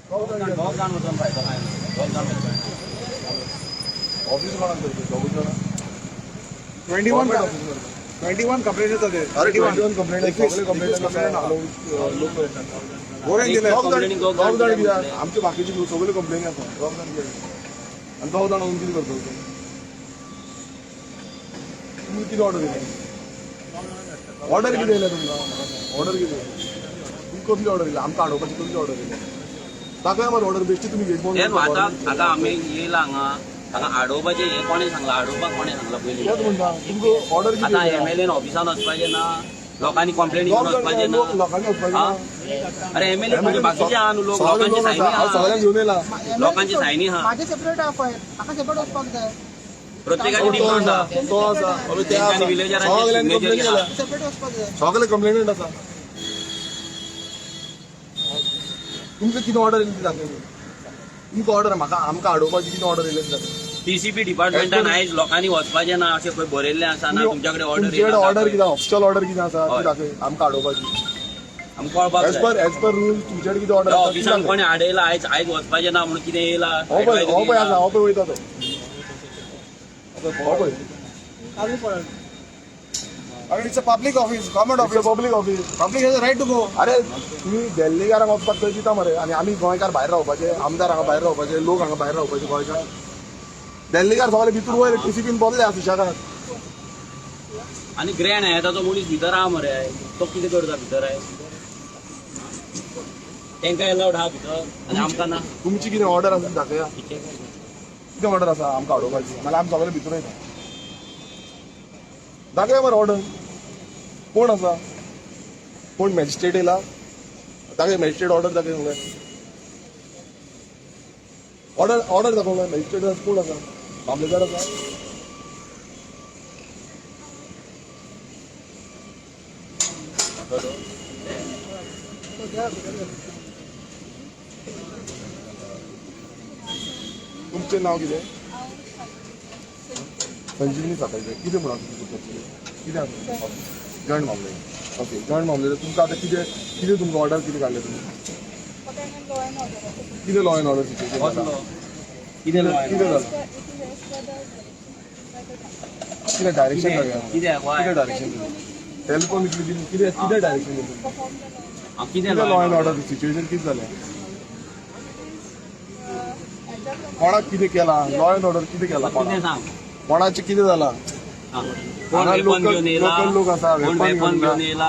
Office कोणाक 21 complaint येतले. 21 complaint सगळे कंप्लेंट लोक गोरेन दिले. दोग जाण कित्याक आमचे बाकीचे सगळे कंप्लेनी आसा. दोग जाण कित्याक आनी दोग जाण होऊन कितें करतलो तुमी कितें ऑर्डर दिली? ऑर्डर कितें दिल्या तुमकां? ऑर्डर कितें तुमकां कसली ऑर्डर दिली? आमकां हाडोवपाची कसली ऑर्डर दिली? ताका मरे ऑर्डर बेश्टी तुमी घेवन आता आम्ही येयला हांगा आडोवपाचें हें कोणें सांगलां? आडोवपाक कोणें सांगलां पयलीं? तेच म्हणटा तुमकां ऑर्डर कितें आता एमएलएन ऑफिसान वचपाचें ना, लोकांनी कंप्लेंट घेवन वचपाचें ना. लोकांनी वचपाचें ना. अरे एमएलए म्हणजे बाकीचे आहा न्हू लोक, लोकांची सायनी हांव आहा, सगळ्यांक घेवन येयला. लोकांची सायनी आहा, माझे सेपरेट आहा पळय, म्हाका सेपरेट वचपाक जाय. प्रत्येकाची डिमांड आहा. तो आसा तेंच्यांनी विलेजरांची सगळ्यांनी सिग्नेचर कंप्लेन केला. केला. सेपरेट वचपाक जाय. सगळे कंप्लेनंट आसा. तुमकां कितें ऑर्डर येयली ती दाखय. तुमकां ऑर्डर म्हाका आमकां हाडोवपाची कितें ऑर्डर येयली ती दाखय. टीसीपी डिपार्टमेंटान आयज लोकांनी वचपाचें ना अशें खंय बरयल्लें आसा ना? तुमच्याकडे ऑर्डर तुमचे ऑर्डर कितें ऑफिशियल ऑर्डर कितें आसा ती हय. दाखय आमकां हाडोवपाची. आमकां कळपाक एज पर रूल तुमचे कितें ऑर्डर ऑफिसान कोणी आडयला आयज वचपाचें ना म्हणून कितें येयला? हो पळय आसा हो पळय वयता तो हो पळय. It's a public office, government office. Public office. Public has a right to go. अरे तुम्ही दिल्लीकारांक वचपाक थंय दिता मरे आनी आमी गोंयकार भायर रावपाचे, आमदार हांगा भायर रावपाचे, लोक हांगा भायर रावपाचे गोंयकार. दिल्लीकार सगळे भितर वयर टीसीपीन बसले आसा सुशेगाद. आणि ग्रँड येता तो मनीस भितर आहा मरे, तो कितें करता भितर आहे? तांकां एलावड आहा भितर आनी आमकां ना. तुमची कितें ऑर्डर आसा ती दाखया. कितें ऑर्डर आसा आमकां हाडोवपाची? नाल्यार आमी सगळे भितर वयता. दाखया मरे ऑर्डर. कोण आसा? कोण मॅजिस्ट्रेट येयला? दाखय मॅजिस्ट्रेट ऑर्डर दाखय सगळे. ऑर्डर दाखव मॅजिस्ट्रेट कोण आसा? मामलेदार आसा? तुमचें नांव कितें? संजीवनी साखळकर. कितें म्हणून कितें आसा? जॉयंट मामले. ओके जॉयंट मामले. तुमकां आतां कितें तुमकां ऑर्डर कितें काडले तुमी? कितें लॉ एंड ऑर्डर सिच्युएशन जाता? कितें कितें जालें? कितें डायरेक्शन कितें कितें डायरेक्शन टॅलिफोन कितें डायरेक्शन दिलें? कितें लॉ एंड ऑर्डर सिच्युएशन कितें जालें? कोणाक कितें केलां? लॉ एंड ऑर्डर कितें केलां? कितें सांग? कोणाचें कितें जालां? कोण वेपन घेवन येयला? लोकल लोक आसा कोण वेपन घेवन येयला?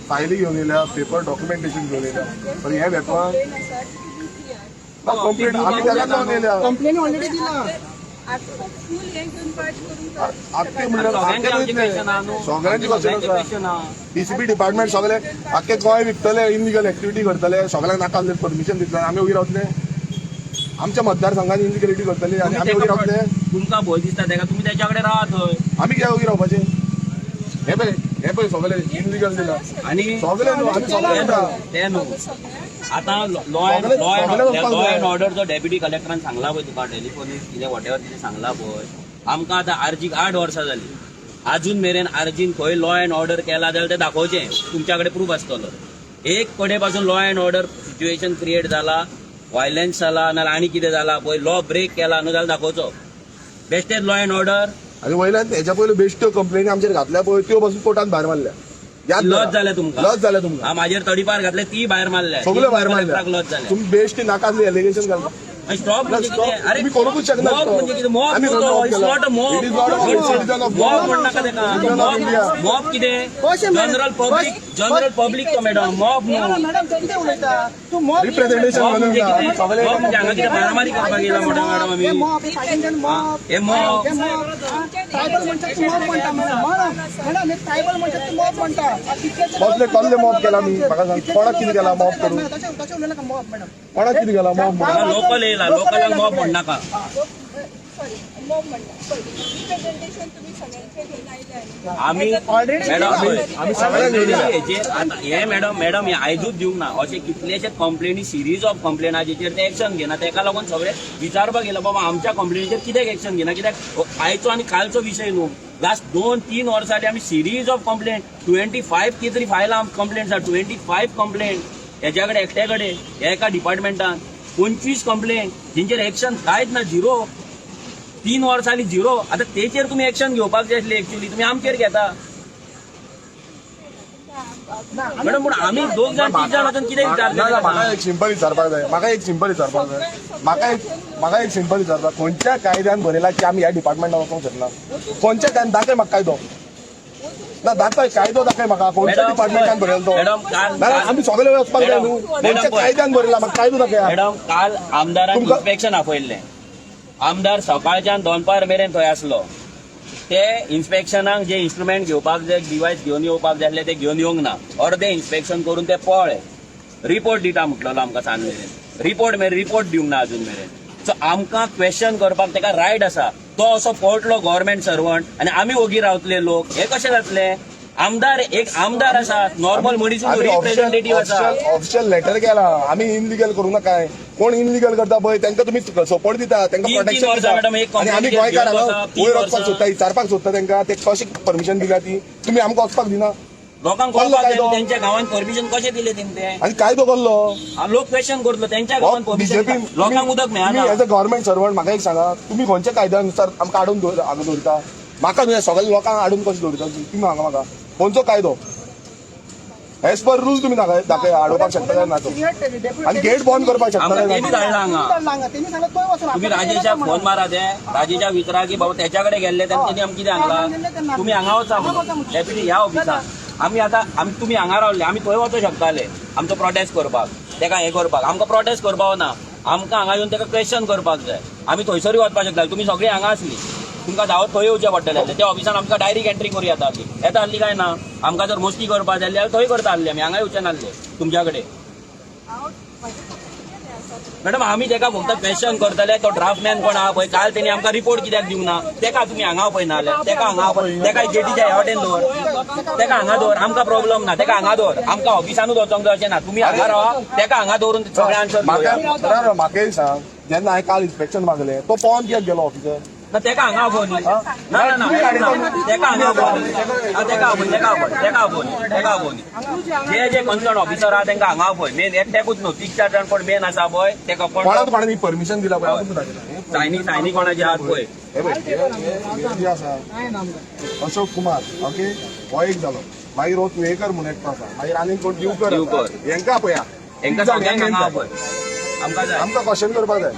फायली घेवन येयल्या, पेपर डॉक्युमेंटेशन घेवन येयल्या. पण हे वेपन कंप्लेंट आमी तेका घेवन येयल्या. कंप्लेन ऑलरेडी दिला. आख्खे म्हणल्यार आख्खे क्वेश्चन आहा न्हू. सगळ्यांची क्वेश्चन आसा. क्वेश्चन आहा. डीसीपी डिपार्टमेंट सगळे आख्खे गोंय विकतले, इनलिगल एक्टिविटी करतले, सगळ्यांक नाका परमिशन दितले. आमी वयर रावतले. आमच्या मतदारसंघात इनलिगलिटी करतली आनी आमी वयर रावतले. तुमकां भंय दिसता तेका तुमी तेच्या कडेन राहा थंय. आमी कित्याक वयर रावपाचे? हे पळय सगळे इनलिगल दिला आणि सगळे न्हू आमी सगळे म्हणटा. ते न्हू आता लॉ अँड ऑर्डरचो डेप्युटी कलेक्टरान सांगला पळय तुका टेलिफोनीक कितें वॉटेवर कितें सांगला पळय. आमकां आतां आर्जीक 8 वर्सां जालीं. अजून मेरेन आर्जीन खंय लॉ अँड ऑर्डर केला जाल्यार तें दाखोवचें. तुमच्या कडेन प्रूफ आसतलो. एक कडेन पासून law and order situation create जाला, व्हायलन्स जाला नाल्यार आनी कितें जाला पळय, लॉ ब्रेक केला न्हू जाल्यार दाखोवचो. बेश्टेच लॉ अँड ऑर्डर. आनी वयल्यान हेच्या पयलीं बेश्ट्यो कंप्लेनी आमचेर घातल्या पळय त्यो पासून कोर्टान भायर मारल्या. लॉस जाल्या तुमकां. लॉस जाल्या तुमकां. हा म्हाजेर तडीपार घातले ती भायर मारल्या. सगळे भायर मारल्या. लॉस जाल्या. तुम्ही बेश्टी नाकासली एलिगेशन घालता. स्टॉप म्हणजे कितें? अरे तुम्ही करूंकच शकना. मॉब म्हणजे कितें? मॉब आमी न्हू खंय तो. मॉब इट्स केला? Not a mob. It is not a good citizen of mob God. म्हणनाका तेका. Citizen of India. मॉब कितें? जनरल पब्लिक तो मॅडम मॉब न्हू. मॅडम किती उलयता तू मॉब रिप्रेझेंटेशन मॉब म्हणून म्हणजे कितें? सगळे मॉब म्हणजे हांगा कितें मारामारी करपाक येयला मॅडम आमी? मॉब फायटिंग मॉब हे मॉब ट्रायबल म्हणतात तू मॉब म्हणता मॅडम एक ट्रायबल म्हणतात तू मॉब म्हणता. कसले मॉब केला मी म्हाका सांग. कोणाक कितें केला मॉब करून? तशें उलयला का मॉब मॅडम? कोणाक कितें केला मॉब म्हणून? लोकल येयला. लोकलांक मॉब म्हणनाका. आमी मॅडम आमी सगळ्यांक घेवन येयल्या. हे मॅडम हे आयजूच दिवंक ना. अशे कितलेशे कंप्लेनी सिरीज ऑफ कंप्लेना जेचेर ते एक्शन घेना. तेका लागून सगळे विचारपाक येयला बाबा आमच्या कंप्लेनीचेर कित्याक एक्शन घेना. कित्याक आयचो आनी कालचो विशय न्हू. लास्ट 2-3 वर्सां आमी सिरीज ऑफ कंप्लेंट 25 कितें तरी फायलां कंप्लेंट्स आहा. 25 कंप्लेंट हेच्या कडेन एकट्या कडेन हे एका डिपार्टमेंटान. 25 कंप्लेंट जेंचेर एक्शन कांयच ना, 0. 3 वर्सां जाली 0. आता तेचेर तुम्ही एक्शन घेवपाक जाय आसली. एक्चुअली तुम्ही आमचेर घेता मॅडम. पूण आमी 2 जाण 3 जाण वचून कितें विचारता? म्हाका एक सिंपल विचारपाक जाय. म्हाका एक सिंपल विचारपाक, खंयच्या कायद्यान बरयला की आमी ह्या डिपार्टमेंटान वचूंक शकना? खंयच्या कायद्यान दाखय म्हाका कायदो. ना दाखय कायदो, दाखय म्हाका खंयच्या डिपार्टमेंटान बरयला तो. मॅडम काल ना आमी सगळे वचपाक जाय न्हू. खंयच्या कायद्यान बरयला म्हाका कायदो दाखय. मॅडम काल आमदारान इन्स्पेक्शन आपयल्लें. आमदार सकाळच्यान दनपार मेरेन थंय आसलो. ते इन्स्पेक्शनाक जे इन्स्ट्रुमेंट घेवपाक जाय, डिवायस घेवन येवपाक जाय आसले, ते घेवन येवंक ना. अर्धे इन्स्पेक्शन करून ते पळय. रिपोर्ट दिता म्हटलेलो आमकां सांग मेरेन. रिपोर्ट दिवंक ना अजून मेरेन. सो आमकां क्वेश्चन करपाक तेका रायट आसा. तो असो पळटलो गव्हर्नमेंट सर्वंट आनी आमी ओगी रावतले लोक. हे कशें जातले? एक आमदार आसा, नॉर्मल मनीस रिप्रेझेंटेटिव्ह आसा. ऑफिशियल लेटर केला. आमी इनलिगल करूं ना काय. कोण इनलिगल करता पळय तांकां तुमी सपोर्ट दिता, तांकां प्रोटेक्शन दिता. आणि आमी गोंयकार हांगा वयर वचपाक सोदता, विचारपाक सोदता तांकां ते कशी परमिशन दिल्या ती. तुमी आमकां वचपाक दिना. लोकांक कळपाक जाय तेंच्या गांवांत परमिशन कशें दिलें तेंचे. आनी कायदो कसलो? लोक क्वेश्चन करतलो तेंच्या गांवांत परमिशन. लोकांक उदक मेळना. एज अ गव्हर्नमेंट सर्वंट म्हाका एक सांगा, तुमी खंयच्या कायद्यानुसार आमकां हाडून हांगा दवरता? म्हाका न्हू, सगळ्या लोकांक हाडून कशें दवरता तुमी हांगा? म्हाका खंयचो कायदो? एज पर रूल तुमी दाखय हाडोवपाक शकता काय ना तो? आनी गेट बंद करपाक शकता काय तेणी ना? धाडला हांगा. तुम्ही राजेशाक फोन मारा ते. राजेशा विचारा की बाबा त्याच्याकडे गेल्ले त्यांनी आमकां कितें हाडला. तुम्ही हांगा वचा डेप्युटी ह्या ऑफिसाक. आमी तुम्ही हांगा रावले, आमी थंय वचूं शकताले आमचो प्रोटेस्ट करपाक. तेका हे करपाक आमकां प्रोटेस्ट करपाक ना. आमकां हांगा येवन तेका क्वेश्चन करपाक जाय. आमी थंयसरूय वचपाक शकताले. तुमी सगळीं हांगा आसली. तुमकां धांवत थंय येवचें पडटलें. त्या ऑफिसान आमकां डायरेक्ट एंट्री करूं येता आसली काय ना. आमकां जर मस्ती करपाक जाय जाल्यार थंय करता आसली. आमी हांगा येवचे नासले तुमच्या कडेन. मॅडम आमी तेका फक्त क्वेश्चन करतले. तो ड्राफ्टमॅन कोण आहा पळय, काल तेणी आमकां रिपोर्ट कित्याक दिवंक ना. तेका तुमी हांगा पळयना जाल्यार तेका हांगा तेका गेटीच्या ह्या वाटेन दवर. तेका हांगा दवर. आमकां प्रॉब्लम ना. तेका हांगा दवर. आमकां ऑफिसानूच वचोंक जाय अशें ना. तुमी हांगा रावा. तेका हांगा दवरून सगळे आन्सर दिवया. म्हाका एक सांग, जेन्ना हांवें काल इन्स्पेक्शन मागलें तो पवन कित्याक गेलो ऑफिसर? ना तेका हांगा आपोवन ना तेका हांगा आपोवन जे कन्सर्न ऑफिसर आहा तेंका हांगा आपय. मेन एकट्याकूच न्हू, 3-4 जाण कोण मेन आसा पळय तेका कोणाक परमिशन दिला पळय सायनी कोणाचे आहात पळय. हे पळय जे आसा अशोक कुमार, ओके, हो एक जालो. मागीर हो तुयेकर म्हणून एकटो आसा. मागीर आनी कोण दिवकर हेंकां पळया. हेंकां सगळ्यांक हांगा आपय. आमकां जाय आमकां क्वेश्चन करपाक जाय.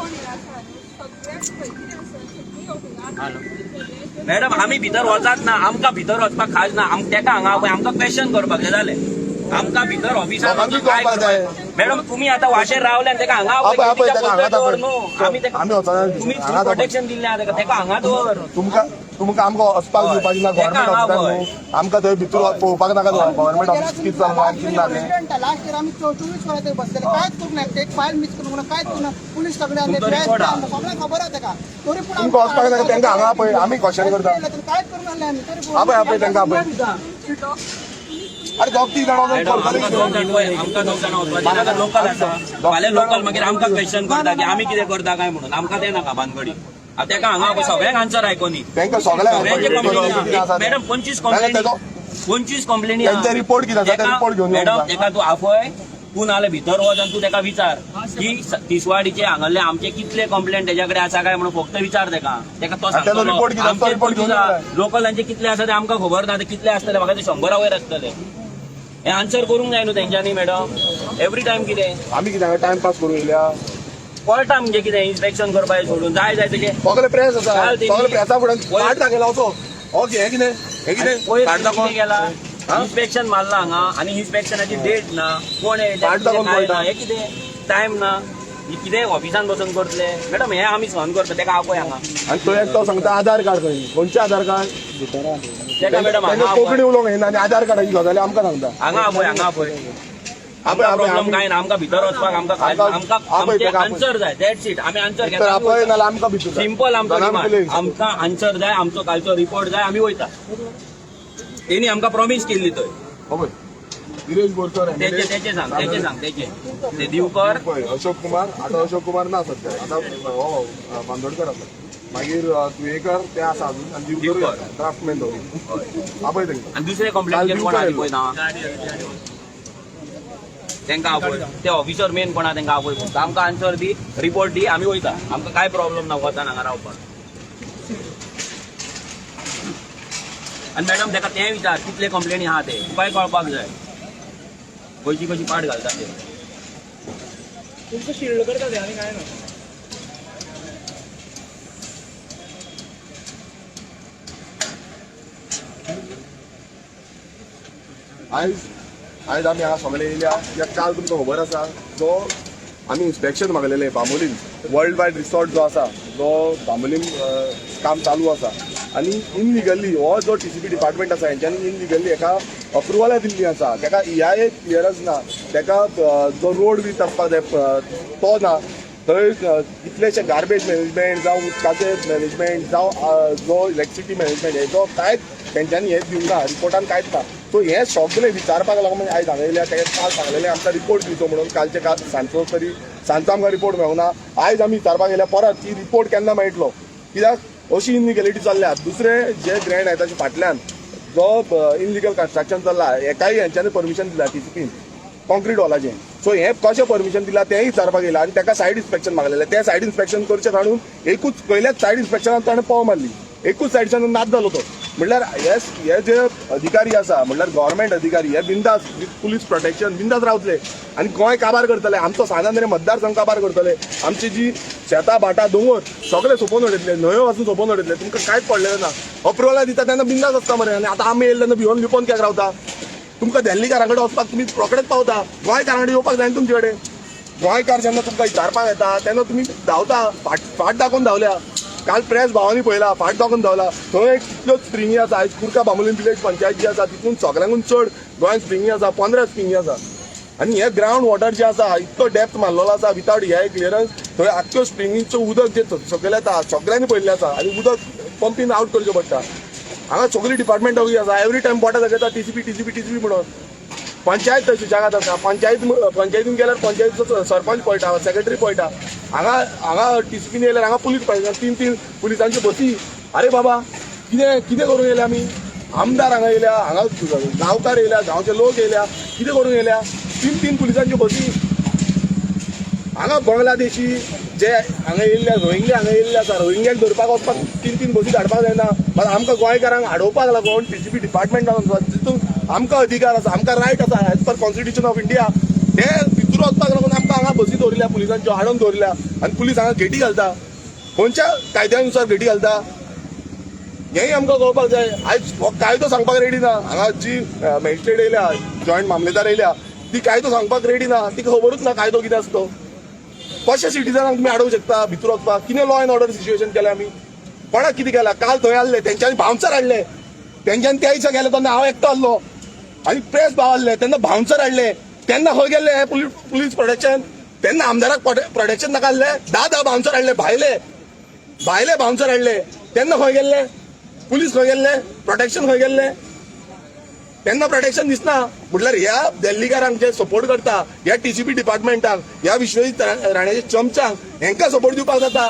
मॅडम आमी भितर वचात ना. आमकां भितर वचपाक खाज ना. तेका हांगा पळय आमकां क्वेश्चन करपाक जाय जालें. आमकां भितर ऑफिसांत काय करपाक. मॅडम तुमी आतां वाशेर रावले आनी तेका हांगा दवर न्हू. आमी तुमी प्रोटेक्शन दिल्लें आहा तेका हांगा दवर. तुमकां आमकां वचपाक दिवपाची ना गव्हर्नमेंट ऑफिसार न्हू. आमकां थंय भितर पळोवपाक नाका गव्हर्नमेंट ऑफिस कितें चल्लां आनी कितें ना तें. लास्ट इयर आम्ही 24 वरां थंय बसलेले, कांयच करूंक ना. एक फायल मिस करूंक ना, कांयच करूंक ना. पुलीस सगळे सगळ्यांक खबर आहा तेका. तरी पूण तुमकां वचपाक नाका. तेंकां हांगा पळय आमी क्वेश्चन करता. कांयच करूंक नासलें आमी. तरी आपय आपय तेंकां आपय. अरे दोग 3 जाण लोकल आसा. फाल्यां लोकल मागीर आमकां क्वेश्चन करता की आमी कितें करता काय म्हणून. आमकां तें नाका भानगडी. तेका हांगा सगळ्यांक आन्सर आयकोनी. तेंकां सगळ्यांक मॅडम 25 कंप्लेनी रिपोर्ट कितें आसा ते रिपोर्ट घेवन मॅडम तेका तूं आपय. तूं नाल्यार भितर वच आनी तूं तेका विचार की तिसवाडीचे हांगाले आमचे कितले कंप्लेंट तेज्या कडेन आसा काय म्हणून फक्त विचार तेका. तो सांगतलो. लोकलांचे कितले आसा ते आमकां खबर ना. ते कितले आसतले म्हाका ते 100 वयर आसतले. हे आन्सर करूंक जाय न्हू तेंच्यांनी मॅडम. एवरी टायम कितें आमी कितें टायमपास करूं येयल्या. कळटा म्हणजे कितें इन्स्पेक्शन करपाक सोडून जाय जाय तेजे सगळे प्रेस आसा. सगळे प्रेसा फुड्यान कार्ड दाखयला वचो. ओके हे कितें गेला. इन्स्पेक्शन मारला हांगा आनी इन्स्पेक्शनाची डेट ना. कोण हे कितें टायम ना. कितें ऑफिसान बसून करतले. मॅडम हे आमी सहन करता तेका आपय हांगा. आनी तो एकटो सांगता आधार कार्ड खंय. खंयचे आधार कार्ड? तेका मॅडम कोंकणी उलोवंक येना आनी आधार कार्डाची गजाली आमकां सांगता. हांगा आपय. प्रॉब्लम काय ना. आमकां भितर वचपाक आमकां आन्सर जाय. That's it. आमी आन्सर घेता. आपय नाल्यार आमकां भितर सिंपल आमकां आन्सर जाय. आमचो कालचो रिपोर्ट जाय. आमी वयता. तेणी आमकां प्रॉमिस केल्ली थंय. गिरीश बोरकर तेचे सांग ते दिवकर. अशोक कुमार. आता अशोक कुमार ना सध्या. आता बांदोडकर आसा. मागीर तुयेकर ते आसा अजून. आनी दिवकर ड्राफ्टमॅन तो आपय तेंकां. आनी दुसरे कंप्लेंट कोण आहा पळय ना. तांकां आपय ते ऑफिसर मेन कोण आहा तांकां आपय फक्त आमकां आन्सर दी रिपोर्ट दी आमी वयता आमकां काय प्रॉब्लेम ना वतान हांगा रावपाक. आनी मॅडम ताका तें विचार कितले कंप्लेनी आहा ते तुकाय कळपाक जाय खंयची कशी पाट घालता ते. तुमचं शिल्ड करता ते आनी काय ना. आयज आमी हांगा सगळे येयल्या कित्याक काल तुमकां खबर आसा जो आमी इन्स्पेक्शन मागलेलें बांबोलीम वर्ल्ड वायड रिसॉर्ट जो आसा जो बांबोलीम काम चालू आसा आनी इनलिगली हो जो TCP डिपार्टमेंट आसा हेंच्यांनी इनलिगली हेका अप्रुवलां दिल्ली आसा तेका EIA क्लियरन्स ना तेका जो रोड बीच आसपाक जाय तो ना थंय कितलेशे गार्बेज मॅनेजमेंट जावं उदकाचें मॅनेजमेंट जावं जो इलेक्ट्रिसिटी मॅनेजमेंट हेजो कांयच तेंच्यांनी हें दिवंक ना रिपोर्टान कांयच ना. सो हें सगळें विचारपाक लागून आयज हांगा येयल्या तेका काल सांगलेलें आमकां रिपोर्ट दिवचो म्हणून कालचे काल सांजचो तरी सांजचो आमकां रिपोर्ट मेळूना. आयज आमी विचारपाक गेल्या परत की रिपोर्ट केन्ना मेळटलो कित्याक अशी इनलिगलिटी चल्ल्या. दुसरे जे ग्रँड आहा ताचे फाटल्यान जो इनलिगल कन्स्ट्रक्शन चल्ला हेकाय हेंच्यांनी परमिशन दिला TCPन कॉन्क्रीट वॉलाचें. सो हें कशें परमिशन दिला तेंय विचारपाक येयला आनी ताका सायड इन्स्पेक्शन मागलेलें. तें सायड इन्स्पेक्शन करचें काडून एकूच पयल्याच सायड इन्स्पेक्शनान ताणें पाव मारली एकूच सायडच्यान नाद जालो तो. म्हणल्यार हे जे अधिकारी आसा म्हणल्यार गव्हर्मेंट अधिकारी हे बिंदास पुलीस प्रोटेक्शन बिंदास रावतले आनी गोंय काबार करतले आमचो सानांद्रे मतदारसंघ काबार करतले आमची जी शेतां भाटां दोंगर सगळे सोंपोवन उडयतले न्हंयो वाचून सोंपोवन उडयतले तुमकां कांयच पडलेलें ना. अप्रुवलां दिता तेन्ना बिंदास आसता मरे आनी आतां आमी येयले तेन्ना भिवून लिपोवन कित्याक रावता. तुमकां दिल्लीकारां कडेन वचपाक तुमी रोखडेच पावता गोंयकारां कडेन येवपाक जाय तुमचे कडेन. गोंयकार जेन्ना तुमकां विचारपाक येता तेन्ना तुमी धांवता फाट दाखोवन धांवल्या. काल प्रेस भावांनी पळयला फाट दाखोवन धांवला. थंय कितल्यो स्प्रिंगी आसा आयज कुर्का बांबोलीम विलेज पंचायत जी आसा तितून सगळ्यांकून चड गोंयांत स्प्रिंगी आसा 15 स्प्रिंगी आसा. आनी हे ग्रावंड वॉटर जे आसा इतको डेप्थ मारलेलो आसा विथावट EIA क्लियरन्स थंय आख्ख्यो स्प्रिंगींचो उदक जे सकयल येता सगळ्यांनी पळयल्लें आसा आनी उदक पंपीन आवट करचें पडटा. हांगा सगळी डिपार्टमेंट वगी आसा एवरी टायम पोटां दाखयता TCP म्हणून. पंचायत थंय सुजागात आसा पंचायतीन गेल्यार पंचायतीचो सरपंच पळयटा सेक्रेटरी पळयटा. हांगा TCPन येयल्यार हांगा पुलीस पळयता 3 पुलिसांच्यो बसी. अरे बाबा कितें करूंक येयल्या आमी. आमदार हांगा येयल्या हांगा गांवकार येयल्या गांवचे लोक येयल्या कितें करूंक येयल्या 3 पुलिसांच्यो बसी. हांगा बांगलादेशी जे हांगा येयल्ले रोहिंग्या हांगा येयल्ले आसा रोहिंग्याक धरपाक वचपाक 3 बसी धाडपाक जायना. मात आमकां गोंयकारांक हाडोवपाक लागून TCP डिपार्टमेंटान जितून आमकां अधिकार आसा आमकां रायट आसा as per constitution of India ते भितर वचपाक लागून आमकां हांगा बसी दवरल्या पुलिसांच्यो हाडून दवरल्या आनी पुलीस हांगा गेटी घालता. खंयच्या कायद्यानुसार गेटी घालता हेंय आमकां कळपाक जाय. आयज हो कायदो सांगपाक रेडी ना. हांगा जी मॅजिस्ट्रेट येयल्या जॉयंट मामलेदार येयल्या ती कायदो सांगपाक रेडी ना. तिका खबरूच ना कायदो कितें आसा तो. कशे सिटीजनांक तुमी हाडूंक शकता भितर वचपाक. कितें लॉ एंड ऑर्डर सिच्युएशन केलें आमी कोणाक कितें केलां. काल थंय आहले तेंच्यांनी बाउन्सर हाडले तेंच्यांनी त्या दिसा गेले तेन्ना हांव एकटो आहलो आनी प्रेस भाव आहले तेन्ना बाउन्सर हाडले तेन्ना खंय गेल्ले हे पुलीस प्रोटेक्शन. तेन्ना आमदाराक प्रोटेक्शन नाका आहलें 10 बाउन्सर हाडले भायले बाउन्सर हाडले तेन्ना खंय गेल्ले पुलीस खंय गेल्ले प्रोटेक्शन खंय गेल्ले. तेन्ना प्रोटेक्शन दिसना. म्हटल्यार ह्या दिल्लीकारांक जे सपोर्ट करता ह्या TCP डिपार्टमेंटाक ह्या विश्वजीत राण्याच्या चमच्यांक हेंकां सपोर्ट दिवपाक जाता.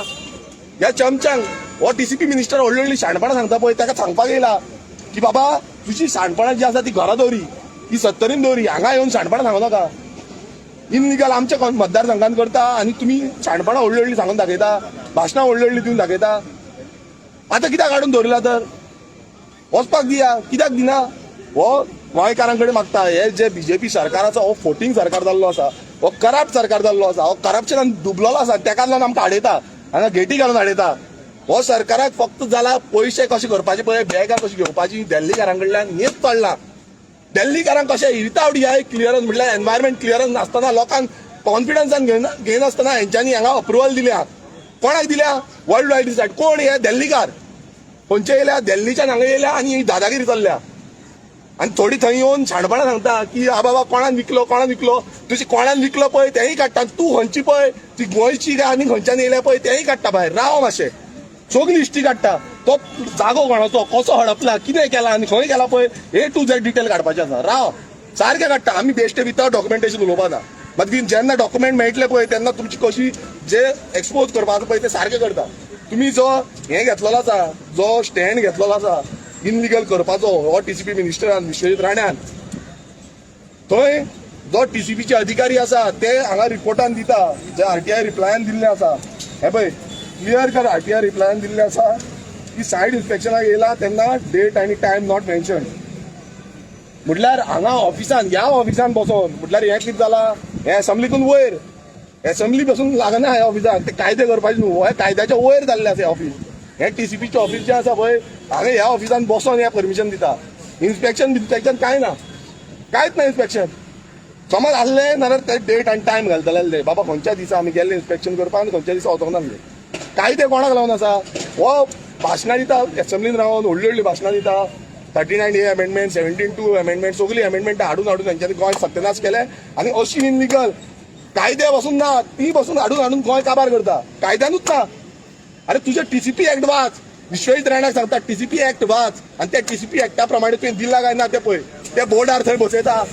ह्या चमच्यांक हो TCP मिनिस्टर व्हडली शाणपणां सांगता पळय ताका सांगपाक येयला की बाबा तुजी शाणपणां जी आसा ती घरा दवरी ती 70 दवरी हांगा येवन शाणपणां सांगू नाका. इनलिगल आमच्या मतदारसंघान करता आनी तुमी शाणपणां व्हडली सांगून दाखयता भाशणां व्हडली दिवन दाखयता. आतां कित्याक हाडून दवरला तर वचपाक दिया कित्याक दिना. हो गोंयकारां कडेन मागता. हे जे BJP सरकाराचो हो फोटींग सरकार जाल्लो आसा हो करप्ट सरकार जाल्लो आसा हो करप्शनान दुबलोलो आसा तेका लागून आमकां हाडयता हांगा गेटी घालून हाडयता. हो सरकाराक फक्त जाला पयशे कशे करपाचे पळय बॅगां कशी घेवपाची दिल्लीकारां कडल्यान हेच चडलां. दिल्लीकारांक कशें विथावट EIA क्लियरन्स म्हटल्यार एनवायरमेंट क्लियरन्स नासतना लोकांक कॉन्फिडन्सान घेयनासतना हेंच्यांनी हांगा अप्रुवल दिल्या. कोणाक दिल्या वर्ल्ड वायड रिसॉर्ट. कोण हे दिल्लीकार खंयचे येयल्या दिल्लीच्यान हांगा येयल्या आनी दादागिरी चल्ल्या आनी थोडी थंय येवन शाणपणां सांगता की बाबा कोणान विकलो तुजी कोणान विकलो पळय तेंय काडटा. तूं खंयची पळय ती गोंयची काय आनी खंयच्यान येयल्या पळय तेंय काडटा भायर राव मातशें सगळी हिस्ट्री काडटा. तो जागो कोणाचो कसो हडपला कितें केला आनी खंय गेला पळय A to Z डिटेल काडपाचें आसा. राव सारकें काडटा. आमी बेश्टे विथावट डॉक्युमेंटेशन उलोवपा ना. मागीर जेन्ना डॉक्युमेंट मेळटले पळय तेन्ना तुमची कशी जे एक्सपोज करपाचो पळय ते सारकें करता. तुमी जो हें घेतलेलो आसा जो स्टँड घेतलेलो आसा इनलिगल करपाचो हो TCP मिनिस्टरान विश्वजीत राण्यान थंय जो TCPचे अधिकारी आसा ते हांगा रिपोर्टान दिता, जे RTI रिप्लायान दिल्ले आसा, हे पळय क्लियर कर RTI रिप्लायान दिल्ले आसा की सायट इन्स्पेक्शनाक येयला तेन्ना डेट आनी टायम नॉट मेन्शन. म्हटल्यार हांगा ऑफिसान ह्या ऑफिसान बसोन म्हटल्यार हें कितें जालां, हे असेंब्लीकून वयर असेंब्ली बसून लागना ह्या ऑफिसान, ते कायदे करपाचे न्हू, हे कायद्याच्या वयर जाल्लें आसा ऑफिस. हे TCPचे ऑफिस जें आसा पळय हांगा ह्या ऑफिसान बसोन हे परमिशन दिता. इन्स्पेक्शन काय ना, कांयच ना इन्स्पेक्शन. समज आसलें नाल्यार ते डेट आनी टायम घालतले बाबा खंयच्या दिसा आमी गेल्ले इन्स्पेक्शन करपाक आनी खंयच्या दिसा वचोंक नासले. कायदे कोणाक लावन आसा, हो भाशणां दिता असेंब्लीन रावन व्हडली भाशणां दिता. 39A अमेंडमेंट, 17(2) अमेंडमेंट, सगळी अमेंडमेंटां हाडून तांच्यांनी गोंय सत्यानाश केले. आनी अशी इनलिगल कायदे बसून ना, ती बसून हाडून गोंय काबार करता. कायद्यानूच ना. अरे तुझे TCP ऍक्ट वाच, विश्वजीत राणाक सांगता TCP ऍक्ट वाच, आणि त्या TCP ऍक्टा प्रमाणे तुवें दिला काय ना ते पळय. ते बोर्डार थंय बसयता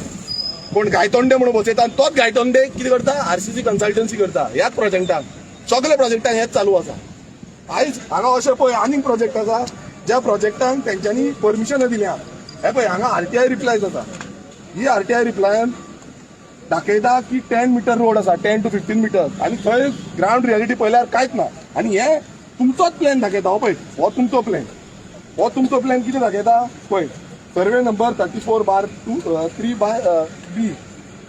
कोण गायतोंडे म्हणून बसयता, आणि तोच गायतोंडे कितें करता, RCC कन्सल्टन्सी करता ह्याच प्रोजेक्टाक. सगळे प्रोजेक्टान हेच चालू आसा. आयज हांगा अशें पळय आनीक प्रोजेक्ट आसा ज्या प्रोजेक्टांक तेंच्यांनी परमिशन दिल्या. हे पळय हांगा RTI रिप्लायज आसा. ही RTI रिप्लायन दाखयता की 10 मीटर रोड आसा, 10 to 15 मीटर, आणि थंय ग्राउंड रियालिटी पळयल्यार कांयच ना. आणि हे तुमचोच प्लॅन दाखयता. हो पळय हो तुमचो प्लॅन कितें दाखयता पळय, सर्वे नंबर 34/3/B.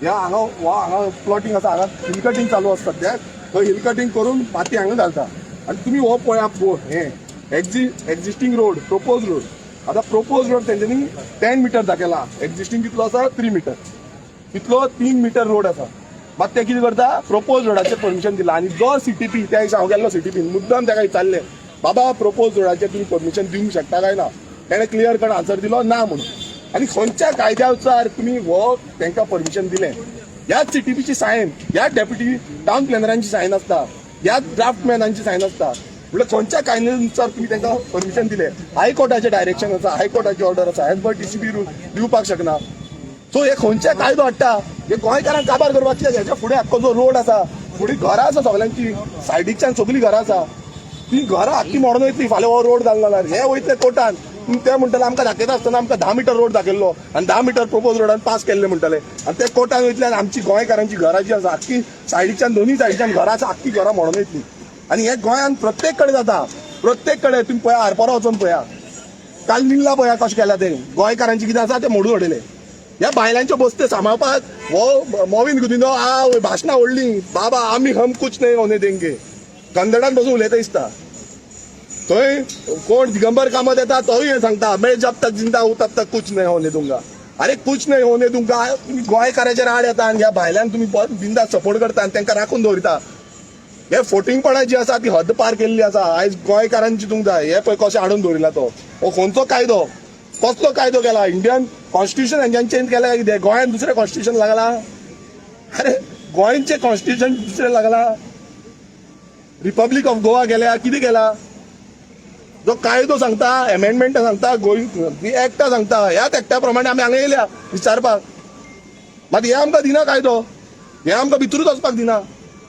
ह्या हांगा प्लॉटिंग आसा, हांगा हिल कटिंग चालू आसता सद्याक. थंय हिल कटिंग करून माती हांगा घालता. आणि तुमी हो पळया हे एक्झिस्टिंग रोड, प्रोपोज रोड. आता प्रोपोज रोड तेंच्यांनी 10 मीटर दाखयला. एक्झिस्टिंग कितलो आसा 3 मीटर. तितलो 3 मीटर रोड आसा. मात ते कितें करता, प्रोपोज रोडाचेर परमिशन दिला. आणि जो CTP त्या दिसा हांव गेल्लो CTP मुद्दाम ताका विचारले बाबा प्रोपोज रोडाचेर तुम्ही परमिशन दिवंक शकता काय ना. ताणें क्लियर कट आन्सर दिलो ना म्हणून. आणि खंयच्या कायद्यानुसार तुम्ही हो तांकां परमिशन दिलें. ह्याच CTPची सायन, ह्या डेप्युटी टाउन प्लॅनरांची सायन आसता, ह्याच ड्राफ्टमॅनांची सायन आसता. म्हणजे खंयच्या कायद्यानुसार तुम्ही तांकां परमिशन दिले. हायकोर्टाचें डायरेक्शन आसा, हायकोर्टाची ऑर्डर आसा, एज पर TCP रूल दिवपाक शकना. सो हे खंयचे कायदो हाडटा, हे गोंयकारांक काबार करपाचे. हेच्या फुडें आख्खो जो रोड आसा, फुडें घरां आसा सगळ्यांची, सायडीच्यान सगळीं घरां आसा, ती घरां आख्खी मोडून वयतली. फाल्यां हो रोड जालो जाल्यार हे वयतले कोर्टान. ते म्हणटले आमकां दाखयता आसतना आमकां 10 मीटर रोड दाखयल्लो आनी 10 मीटर प्रोपोज रोडान पास केल्ले म्हणटले. आनी ते कोर्टान वयतले आनी आमची गोंयकारांची घरां जी आसा आख्खी सायडीच्यान दोनूय सायडीच्यान घरां आसा, आख्खी घरां मोडून वयतली. आणि हे गोंयान प्रत्येक कडेन जाता. प्रत्येक कडेन तुम्ही पळया, आरपोरा वचून पळया, काल निल्ला पळया कशें केला ते. गोंयकारांची कितें आसा ते मोडून उडयले. ह्या बायलांच्यो बसते सांबाळपाक हो मोविन गुदिनो भाशणां व्हडली बाबा आमी हम कुछ नहीं होने देंगे. कन्नडान बसून उलयता दिसता. थंय कोण दिगंबर कामत येता तोय हे सांगता मैं जब तक जिंदा हूं तब तक कुछ नहीं होने दूंगा. अरे कुछ नहीं होने दूंगा तुम्ही गोंयकाराचेर आड येता आनी ह्या बायलांक तुम्ही बिंदास सपोर्ट करता आनी तांकां राखून दवरता. हे फोटिंगपणां जी आसा ती हद्द पार केल्ली आसा. आयज गोंयकारांची तुमकां हे पळय कशें हाडून दवरिला तो. हो खंयचो कायदो, कसलो कायदो केला. इंडियन कॉन्स्टिट्यूशन हेंच्यानी चेंज केला काय कितें. गोंयान दुसरें कॉन्स्टिट्यूशन लागला. अरे गोंयचें कॉन्स्टिट्यूशन दुसरें लागला. रिपब्लीक ऑफ गोवा केल्या, कितें केला. जो कायदो सांगता, अमेंडमेंट सांगता, गोंय एक्टा सांगता, ह्याच एक्टा प्रमाणे आमी हांगा येयल्या विचारपाक. मात हे आमकां दिना कायदो, हे आमकां भितरूच वचपाक दिना.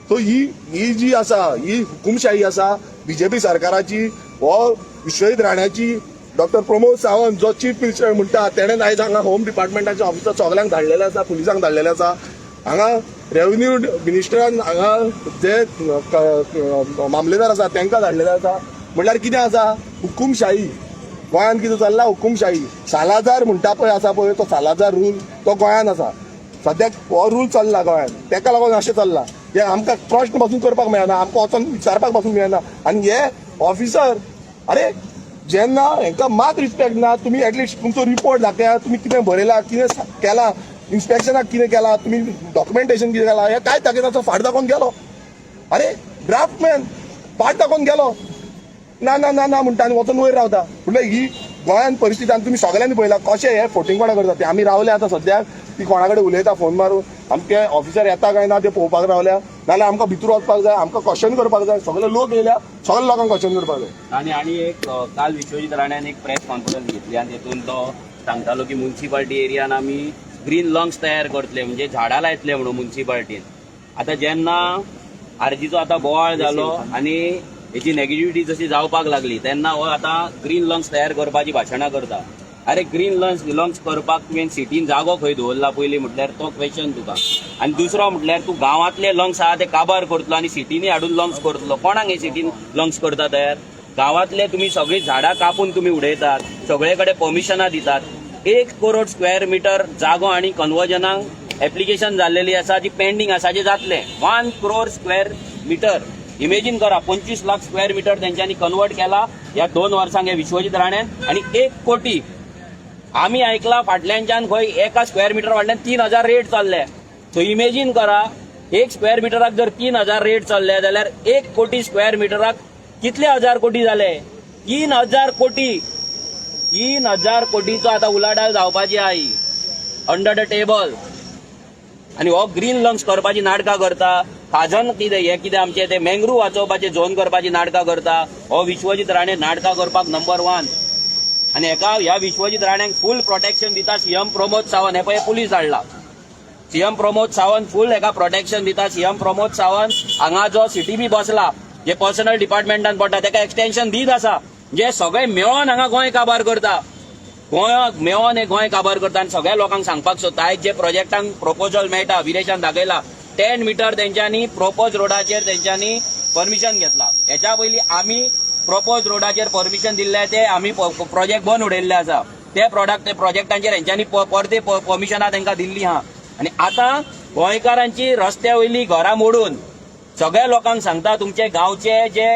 सो ही जी आसा ही हुकुमशाही आसा BJP सरकाराची. हो विश्वजीत राणाची, डॉक्टर प्रमोद सावंत जो चीफ मिनिस्टर म्हणटा तेणें आयज हांगा होम डिपार्टमेंटाच्या ऑफिसर सगळ्यांक धाडलेले आसा, पुलिसांक धाडलेले आसा. हांगा रेव्हेन्यू मिनिस्टरान हांगा जे मामलेदार आसा तांकां धाडलेले आसा. म्हटल्यार कितें आसा, हुकुमशाही. गोंयान कितें चल्ला, हुकुमशाही. सालाजार म्हणटा पळय आसा पळय तो सालाजार रूल तो गोंयान आसा. सद्याक हो रूल चल्ला गोंयान, तेका लागून अशें चल्ला. हे आमकां प्रश्न पासून करपाक मेळना, आमकां वचून विचारपाक पासून मेळना. आनी हे ऑफिसर अरे जेन्ना हांकां मात रिस्पेक्ट ना. तुमी एटलिस्ट तुमचो रिपोर्ट दाखया, तुमी कितें बरयला, कितें केला, इन्स्पेक्शनाक कितें केला, तुमी डॉक्युमेंटेशन कितें केला, हे कांय दाखयता. फाट दाखोवन गेलो. अरे ड्राफ्टमॅन फाट दाखोवन गेलो. ना ना ना ना म्हणटा आनी वचून वयर रावता. म्हणल्यार ही गोंयान परिस्थिती. आनी तुमी सगळ्यांनी पळयला कशें हे फोटिंगपणां करता ते. आमी रावले आतां सद्याक, ती कोणा कडेन उलयता फोन मारून, आमचे ऑफिसर येता काय ना ते पळोवपाक रावल्या. नाल्यार आमकां भितर वचपाक जाय, आमकां क्वेश्चन करपाक जाय. सगळे लोक येयल्या, सगळ्या लोकांक क्वेश्चन करपाक जाय. आणि एक काल विश्वजीत राण्यान एक प्रेस कॉन्फरन्स घेतली आणि तेतून तो सांगतालो की म्युन्सिपाल्टी एरियान आमी ग्रीन लॉन्ग्स तयार करतले, म्हणजे झाडां लायतले म्हणून म्युन्सिपाल्टीन. आता जेन्ना आरजीचो आता बोवाळ जालो आणि हेची नेगेटिव्हिटी जशी जावपाक लागली तेन्ना हो आता ग्रीन लॉन्ग्स तयार करपाची भाशणां करता. अरे ग्रीन लंच करपाक तुवें सिटीन जागो खंय दवरला पयलीं म्हटल्यार तो क्वेश्चन तुका. आनी दुसरो म्हटल्यार तूं गांवांतले लंग्स आहा ते काबार करतलो आनी सिटीनी हाडून लंग्स करतलो. कोणाक हे सिटीन लंग्स करता तयार? गांवांतले तुम्ही सगळी झाडां कापून तुम्ही उडयतात, सगळे कडेन परमिशनां दितात. 1 करोड स्क्वेअर मिटर जागो आणि कन्वर्जनाक एप्लिकेशन जाल्लेली आसा जी पेंडिंग आसा जे जातले. 1 करोड स्क्वेअर मिटर इमेजिन करा, 25 लाख स्क्वेअर मीटर त्यांच्यानी कन्वर्ट केला या 2 वर्सांक हे विश्वजीत राण्यान. आणि 1 कोटी आम्ही ऐकला फाटल्याच्यान खंय 1 स्क्वेअर मिटर वाटल्यान 3000 रेट चालले. सो इमेजिन करा 1 स्क्वेअर मिटराक जर 3000 रेट चालले जाल्यार 1 कोटी स्क्वेअर मिटराक कितले हजार कोटी झाले? 3000 कोटी. 3000 कोटीचो आता उलाढाल जावपाची आई अंडर द टेबल. आणि हो ग्रीन लंग्स करपाची नाटकां करता. खाजन कितें हे कितें आमचे ते मेंग्रू वाचोवपाचे झोन करपाची नाटकां करता. हो विश्वजीत राणे नाटकां करपाक नंबर 1. आणि ह्या विश्वजीत राण्याक फुल प्रोटेक्शन दिता सीएम प्रमोद सावंत. हे पळय पुलीस हाडला. सीएम प्रमोद सावंत फुल हेका प्रोटेक्शन दिता. सीएम प्रमोद सावंत हांगा जो सिटी बी बसला जे पर्सनल डिपार्टमेंटान पडटा तेका एक्सटेन्शन दीत आसा. जे सगळे मेळोन हांगा गोंय काबार करता. गोंयाक मेळोन हे गोंय काबार करता. आनी सगळ्या लोकांक सांगपाक सोदता आयज जे प्रोजेक्टांक प्रपोजल मेळटा विरेशान दाखयला 10 मीटर तेंच्यांनी प्रोपोज रोडाचेर तेंच्यांनी परमिशन घेतला. हेच्या पयलीं आमी प्रोपोज रोडाचेर परमिशन दिल्ले ते आमी प्रोजेक्ट बंद उडयल्ले आसा. ते प्रोजेक्टांचेर हेंच्यांनी परते परमिशनां तांकां दिल्ली आहा. आनी आतां गोंयकारांची रस्त्या वयली घरां मोडून सगळ्या लोकांक सांगता तुमचे गांवचे जे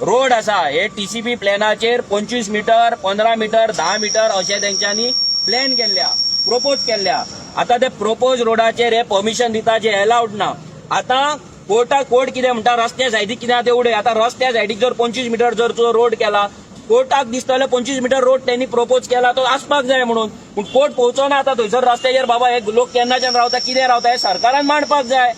रोड आसा हे टीसीपी प्लॅनाचेर 25 मीटर 15 मीटर 10 मीटर अशे तेंच्यांनी प्लॅन केल्ल्या, प्रोपोज केल्ल्या. आता ते प्रोपोज रोडाचेर हे परमिशन दिता जे अलाउड ना. आता कोर्ट कितें म्हणटा रस्त्या सायडीक कितें ते उडय. आता रस्त्या सायडीक जर 25 मीटर जर तो रोड केला कोर्टाक दिसतले 25 मीटर रोड त्यांनी प्रोपोज केला तो आसपाक जाय म्हणून. पूण कोर्ट पोवचो ना. आता थंयसर रस्त्याचेर बाबा हे लोक केन्नाच्यान रावता कितें रावता हे सरकारान मांडपाक जाय.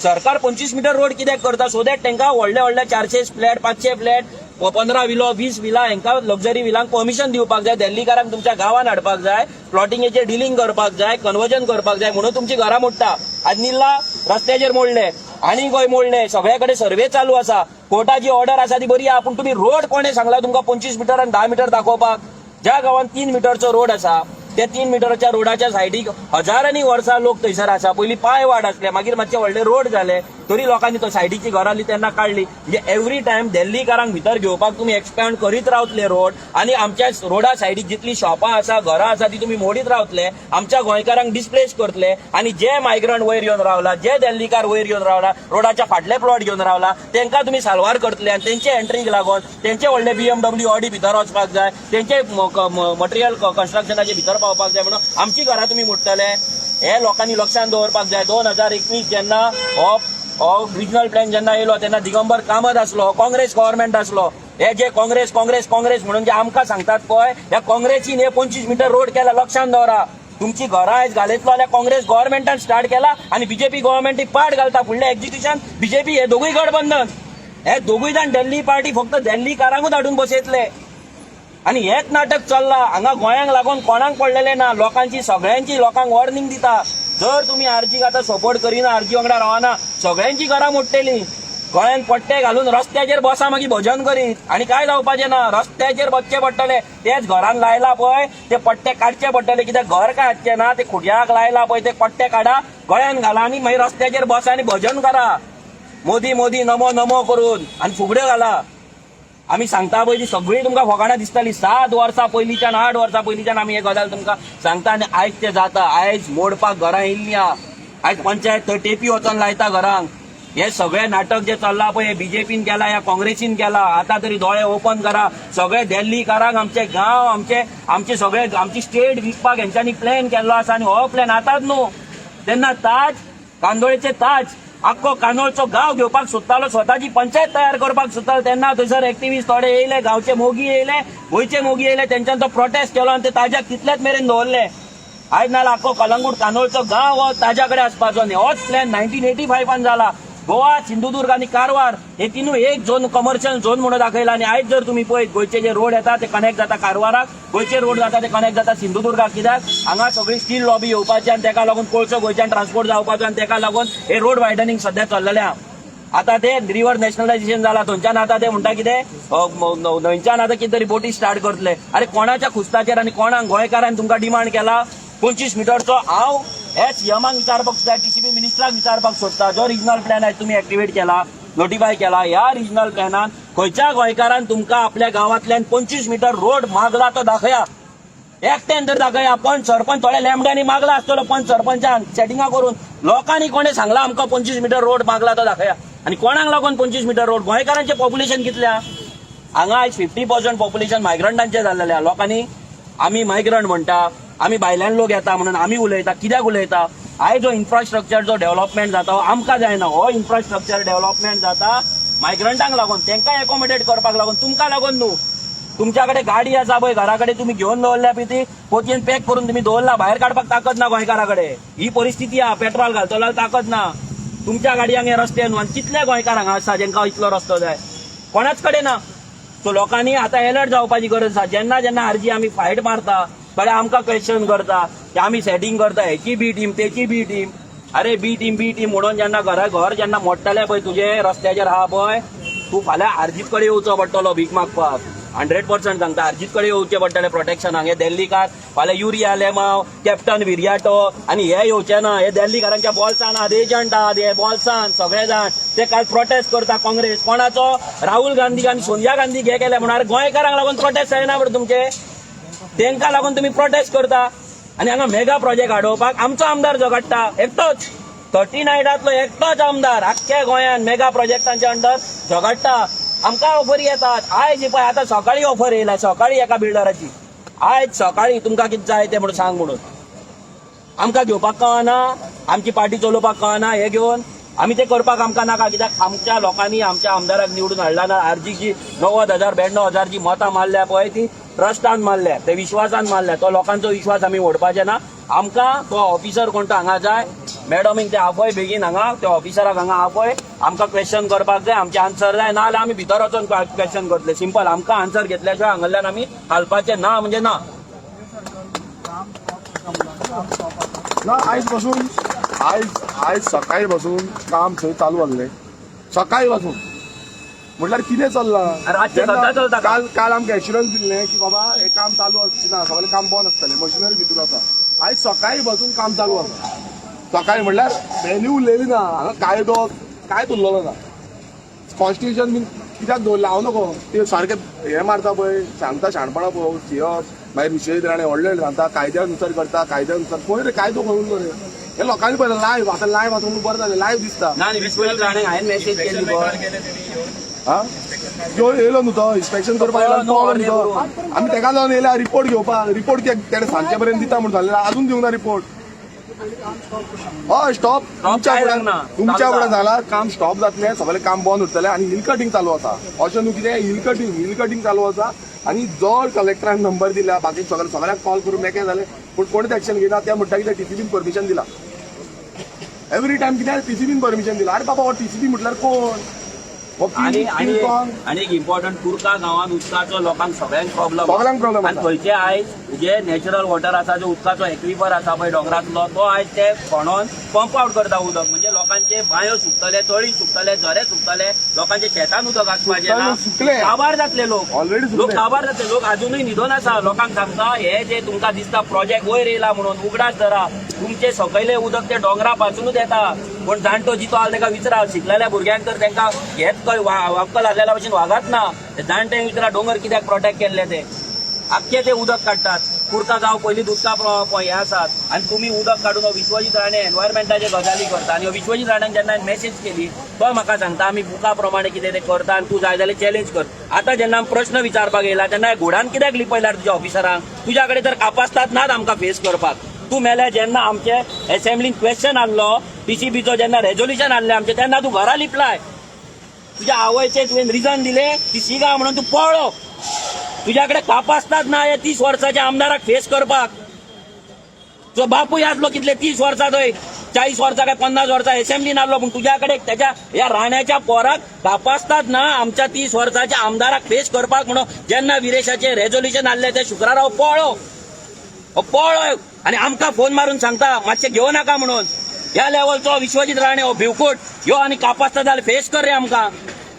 सरकार 25 मीटर रोड कित्याक करता? सो दॅट तांकां व्हडले 400 फ्लॅट 500 फ्लॅट 15 विलो 20 विला हांकां लक्झरी विलांक परमिशन दिवपाक जाय. दिल्लीकारांक तुमच्या गांवांत हाडपाक जाय, प्लॉटिंगेचेर डिलिंग करपाक जाय, कन्वर्जन करपाक जाय म्हणून तुमची घरां मोडटा. आज निल्ला रस्त्याचेर मोडले आनी गोंय मोडले. सगळे कडेन सर्वे चालू आसा. कोर्टाची ऑर्डर आसा ती बरी आहा. पूण तुम्ही रोड कोणे सांगला तुमकां 25 मीटर आनी 10 मीटर दाखोवपाक? ज्या गांवांत 3 मीटरचो रोड आसा त्या 3 मीटरच्या रोडाच्या सायडीक हजारांनी वर्सां लोक थंयसर आसा. पयलीं पांय वाड आसले मागीर मातशे व्हडले रोड जाले तरी लोकांनी तो सायडीची घरां तेन्ना काडली. म्हणजे एवरी टायम दिल्लीकारांक भितर घेवपाक तुम्ही एक्सपॅन्ड करीत रावतले रोड. आणि आमच्या रोडा सायडीक जितली शॉपां आसा घरां आसा ती तुम्ही मोडीत रावतले. आमच्या गोंयकारांक डिस्प्लेस करतले. आणि जे मायग्रंट वयर येवन रावला जे दिल्लीकार वयर येवन रावला रोडाच्या फाटले प्लॉट घेवन रावला तांकां तुम्ही साल्वार करतले. आणि तेंचे एंट्रीक लागून तेंचे व्हडले BMW ऑडी भितर वचपाक जाय, तेंचे मटेरियल कन्स्ट्रक्शनाचे भितर पावपाक जाय म्हणून आमची घरां तुम्ही मोडटले. हे लोकांनी लक्षात दवरपाक जाय. 2021 जेन्ना हो रिजनल प्लॅन जेन्ना येयलो तेन्ना दिगंबर कामत आसलो, काँग्रेस गव्हर्नमेंट आसलो. हे जे काँग्रेस म्हणून जे आमकां सांगतात पळय ह्या काँग्रेसीन हे 25 मीटर रोड केला. लक्षात दवरा. तुमची घरां आयज घालयतलो जाल्यार काँग्रेस गव्हर्नमेंटान स्टार्ट केला आणि बीजेपी गव्हर्नमेंटीक पाड घालता. फुडलें एक्झिक्युशन बीजेपी हे दोगूय गठबंधन. हे दोगूय जाण दिल्ली पार्टी फक्त दिल्लीकारांकूच हाडून बसयतले. आणि हेच नाटक चल्ला. हांगा गोंयांक लागून कोणाक पडलेले ना. लोकांची सगळ्यांची लोकांक वॉर्निंग दिता. जर तुम्ही आरजीक आतां सपोर्ट करिना आरजी वांगडा रावना सगळ्यांची घरां मोडटली. गोंयांत पट्टे घालून रस्त्याचेर बसा मागीर भजन करीत आणि काय जावपाचें ना. रस्त्याचेर बसचे पडटले. तेच घरान लायला पळय ते पट्टे काडचे पडटले. कित्याक घर काय हाडचें ना ते खुट्याक लायला पळय ते पट्टे काडा गोंयांत घाला आणि मागीर रस्त्याचेर बसा आनी भजन करा. मोदी मोदी नमो नमो करून आणि फुगड्यो घाला. आमी सांगता पळय ती सगळी तुमकां फकाणां दिसतली. 7 वर्सां पयलींच्यान 8 वर्सां पयलींच्यान आमी हे गजाल तुमकां सांगता. आनी आयज ते जाता. आयज मोडपाक घरां येयल्लीं आहा. आयज पंचायत थंय टेपी वचोन लायता घरांक. हे सगळे नाटक जे चल्ला पळय हे बीजेपीन केला ह्या काँग्रेसीन केला. आता तरी दोळे ओपन करा. सगळे दिल्लीकारांक आमचे गांव आमचे सगळे आमची स्टेट विकपाक हेंच्यांनी प्लॅन केल्लो आसा. आनी हो प्लॅन आतांच न्हू. तेन्ना ताज कांदोळेचे ताज आख्खो कांदोळचो गांव घेवपाक सोदतालो. स्वताची पंचायत तयार करपाक सोदतालो. तेन्ना थंयसर एक्टिव्हिस्ट थोडे येयले, गांवचे मोगी येयले, गोंयचे मोगी येयले. तेंच्यान तो प्रोटेस्ट केलो आनी ते ताज्याक तितलेच मेरेन दवरले. आयज नाल्यार आख्खो कलंगूट कांदोळचो गांव हो ताज्या कडेन आसपाचो न्ही. होच प्लॅन 1985 जाला. गोवा, सिंधुदुर्ग आणि कारवार हे तिनूय एक झोन कमर्शियल झोन म्हणून दाखयला. आणि आयज जर तुम्ही पळयत गोंयचे जे रोड येता ते कनेक्ट जाता कारवाराक, गोंयचे रोड जाता ते कनेक्ट जाता सिंधुदुर्गाक. कित्याक हांगा सगळी स्टील लॉबी येवपाची आणि तेका लागून कोळसो गोंयच्यान ट्रान्सपोर्ट जावपाचो आणि तेका लागून हे रोड वायडनिंग सध्या चल्लेलें आहा. आता ते रिव्हर नॅशनलायझेशन जाला थंयच्यान आता ते म्हणटा कितें थंयच्यान आता कितें तरी बोटी स्टार्ट करतले. अरे कोणाच्या खुस्ताचेर आनी कोणाक गोंयकारांनी तुमकां डिमांड केला 25 मिटरचो? हांव हे सीएमाक विचारपाक सोदता, टीसीपी मिनिस्टराक विचारपाक सोदता, जो रिजनल प्लॅन आहे तुम्ही ऍक्टिवेट केला, नोटिफाय केला, ह्या रिजनल प्लॅनान खंयच्या गोंयकारान तुमकां आपल्या गांवांतल्यान 25 मिटर रोड मागला तो दाखया. एकट्यान तर दाखया. पंच सरपंच थोड्या लेमड्यांनी मागला आसतलो, पंच सरपंचान सेटिंगा करून. लोकांनी कोणी सांगला आमकां 25 मिटर रोड मागला तो दाखया. आणि कोणाक लागून 25 मिटर रोड? गोंयकारांचे पॉप्युलेशन कितल्या? हांगा आयज 50% पॉप्युलेशन मायग्रंटांचे जाल्लेले. लोकांनी आमी मायग्रंट म्हणटा, आमी भायल्यान लोक येता म्हणून आमी उलयता. कित्याक उलयता? आयज जो इन्फ्रास्ट्रक्चर जो डेव्हलपमेंट जाता हो आमकां जायना. हो इन्फ्रास्ट्रक्चर डेव्हलपमेंट जाता मायग्रंटांक लागून, तांकां एकोमोडेट करपाक लागून, तुमकां लागून न्हू. तुमच्याकडे गाडी आसा पळय घराकडे तुम्ही घेऊन दवरल्या ती पोतयेन पॅक करून तुम्ही दवरला, भायर काडपाक ताकद ना गोंयकाराकडे. ही परिस्थिती आहा. पेट्रोल घालतलो जाल्यार ताकद ना. तुमच्या गाडयांक हे रस्ते न्हू. आनी कितल्या गोंयकारांक आसा जेंका इतलो रस्तो जाय? कोणाच कडेन ना. सो लोकांनी आता अलर्ट जावपाची गरज आसा. जेन्ना जेन्ना आरजी आमी फायट मारता थोडे आमकां क्वेश्चन करता की आमी सेटिंग करता, हेची बी टीम तेची बी टीम. अरे बी टीम म्हणून जेन्ना घर जेन्ना मोडटले पळय तुजे रस्त्याचेर आहा पळय, तूं फाल्यां आरजीत कडेन येवचो पडटलो भीक मागपाक. 100% सांगता. आरजीत कडेन येवचे पडटले प्रोटेक्शनाक. हे दिल्लीकार फाल्यां युरिया लेमाव, कॅप्टन विरियाटो आनी हे येवचे ना. हे दिल्लीकारांच्या बॉल्सान आहात, एजंट आहात, हे बॉल्सान सगळे जाण ते काल प्रोटेस्ट करता. काँग्रेस कोणाचो? राहुल गांधी आनी सोनिया गांधी हे केले म्हणून. अरे गोंयकारांक लागून प्रोटेस्ट जायना बरं तुमचे? तांकां लागून तुम्ही प्रोटेस्ट करता. आनी हांगा मेगा प्रोजेक्ट हाडोवपाक आमचो आमदार झगडटा एकटोच. 39 एकटोच आमदार आख्ख्या गोंयान मेगा प्रोजेक्टांच्या अंडर झगडटा. आमकां ऑफरी येतात. आयज पळय आतां सकाळी ऑफर येयला, सकाळी एका बिल्डराची. आयज सकाळी तुमकां कितें जाय तें म्हणून सांग म्हणून. आमकां घेवपाक कळना, आमची पार्टी चलोवपाक कळना. हे घेवन आमी ते करपाक आमकां नाका. कित्याक आमच्या लोकांनी आमच्या आमदाराक निवडून हाडला ना. आरजीची 90,000 92,000 जी मतां मारल्या पळय ती ट्रस्टान मारल्या, ते विश्वासान मारल्या. तो लोकांचो विश्वास आमी ओडपाचे ना. आमकां तो ऑफिसर कोण तो हांगा जाय. मॅडमीक ते आपय बेगीन हांगा त्या ऑफिसराक हांगा आपय. आमकां क्वेश्चन करपाक जाय, आमचे आन्सर जाय. नाल्यार आमी भितर वचून क्वेश्चन करतले. सिंपल. आमकां आन्सर घेतल्या शिवाय हांगाल्यान आमी हालपाचे ना म्हणजे ना. आयज पासून आयज सकाळी पासून काम थंय चालू आसलें. सकाळी पासून म्हटल्यार कितें चल्लां? रातचें सद्दां चलता. काल आमकां एश्युरन्स दिल्लें की बाबा हे काम चालू आसचें ना, सगळें काम बंद आसतलें, मशिनरी भितूर आसा. आयज सकाळी पासून काम चालू आसा. सकाळी म्हटल्यार व्हॅल्यू उरलेली ना. हांगा कायदो कांयच उरलेलो ना. कॉन्स्टिट्युशन बीन कित्याक दवरलें हांव नको. ते सारकें हे मारता पळय, सांगता शाणपणां पळय, सियस मागीर विश्वेश राणे व्हडले सांगता कायद्यानुसार करता, कायद्यानुसार. पळय रे कायदो खंय उरलो रे. हे लोकांनी पळयलें लायव्ह. आतां लायव्ह आतां बरें जालें, लायव्ह दिसता. ना विश्वजीत राणेक हांवें मेसेज केली हा येयलो न्हू तो इन्स्पेक्शन करपाक आमी तेका लागून येयल्या रिपोर्ट घेवपाक. रिपोर्ट तेणे सांजचे पर्यंत दिता म्हणून सांगलें, अजून दिवंक ना रिपोर्ट. हय स्टॉप. तुमच्या फुड्यान जाला काम स्टॉप जातलें, सगळें काम बंद उरतलें आनी हिल कटींग चालू आसा. अशें न्हू कितें हिल कटींग चालू आसा. आनी जो कलेक्टरान नंबर दिला बाकी सगळ्यांक कॉल करून मेकळें जालें, पूण कोणीच एक्शन घेना. ते म्हणटा कितें टीसीबीन परमिशन दिला. एवरी टायम कितें टीसीबीन परमिशन दिला. अरे बाबा हो टीसीबी म्हटल्यार कोण? आणि एक इम्पॉर्टंट कुर्का गांवांत उदकाचो लोकांक सगळ्यांक प्रॉब्लेम. आनी थंयचे आयज जे नॅचरल वॉटर आसा, जो उदकाचो एक्विफर आसा पळय डोंगरांतलो, तो आयज ते खणून पंप आउट करता उदक. म्हणजे लोकांचे बांयो सुकतले, तळी सुकतले, झरे सुकतले, लोकांच्या शेतान उदक आसपाचें ना. काबार जातले लोक काबार जातले. लोक अजूनय न्हिदोन आसा. लोकांक सांगता हे जे तुमकां दिसता प्रोजेक्ट वयर येयला म्हणून उगडास धरा. तुमचे सकयले उदक ते डोंगरा पासूनच येता. पण जाणटो जितो आसा ताका विचारा. शिकलेल्या भुरग्यांक तर तांकां हेच वाक्कल आसलेल्या भशेन वागत ना. जाणटे विचारा डोंगर कित्याक प्रोटेक्ट केल्ले ते. आख्खे ते उदक काडटात. कुर्का गांव पयलींच उदका हे आसात. आनी तुमी उदक काडून विश्वजीत राणे एनवायरमेंटाचे गजाली करता. आनी विश्वजीत राण्यान जेन्ना मेसेज केली तो म्हाका सांगता आमी बुका प्रमाणे कितें ते करता आनी तूं जाय जाल्यार चॅलेंज कर. आतां जेन्ना प्रश्न विचारपाक येयला तेन्ना घोडान कित्याक लिपयल्यार तुज्या ऑफिसरांक? तुज्या कडेन तर कापासतात नात आमकां फेस करपाक. तूं मेल्या जेन्ना आमचे असेंब्लीन क्वेश्चन आहलो, टीसीबीचो जेन्ना रेझोल्युशन आहलें आमचें, तेन्ना तूं घरा लिपलाय. तुज्या आवयचे तुवें रिजन दिलें ती सिगा म्हणून तूं पळो. तुज्या कडेन कापासतात ना हे 30 वर्साच्या आमदाराक फेस करपाक. जो बापूय आसलो कितले 30 वर्सां थंय, 40 वर्सां काय 50 वर्सां असेंब्लीन आहलो, पूण तुज्या कडेन त्याच्या ह्या राण्याच्या पोराक कापासतात ना आमच्या 30 वर्साच्या आमदाराक फेस करपाक म्हणून. जेन्ना विरेशाचे रेझोल्युशन आहले ते शुक्राराव पळो. आणि आमकां फोन मारून सांगता मातशें घेवं नाका म्हणून. ह्या लेवलचो विश्वजीत राणे हो भिवकूट ह्यो आनी कापासता जाल्यार फेस कर रे आमकां.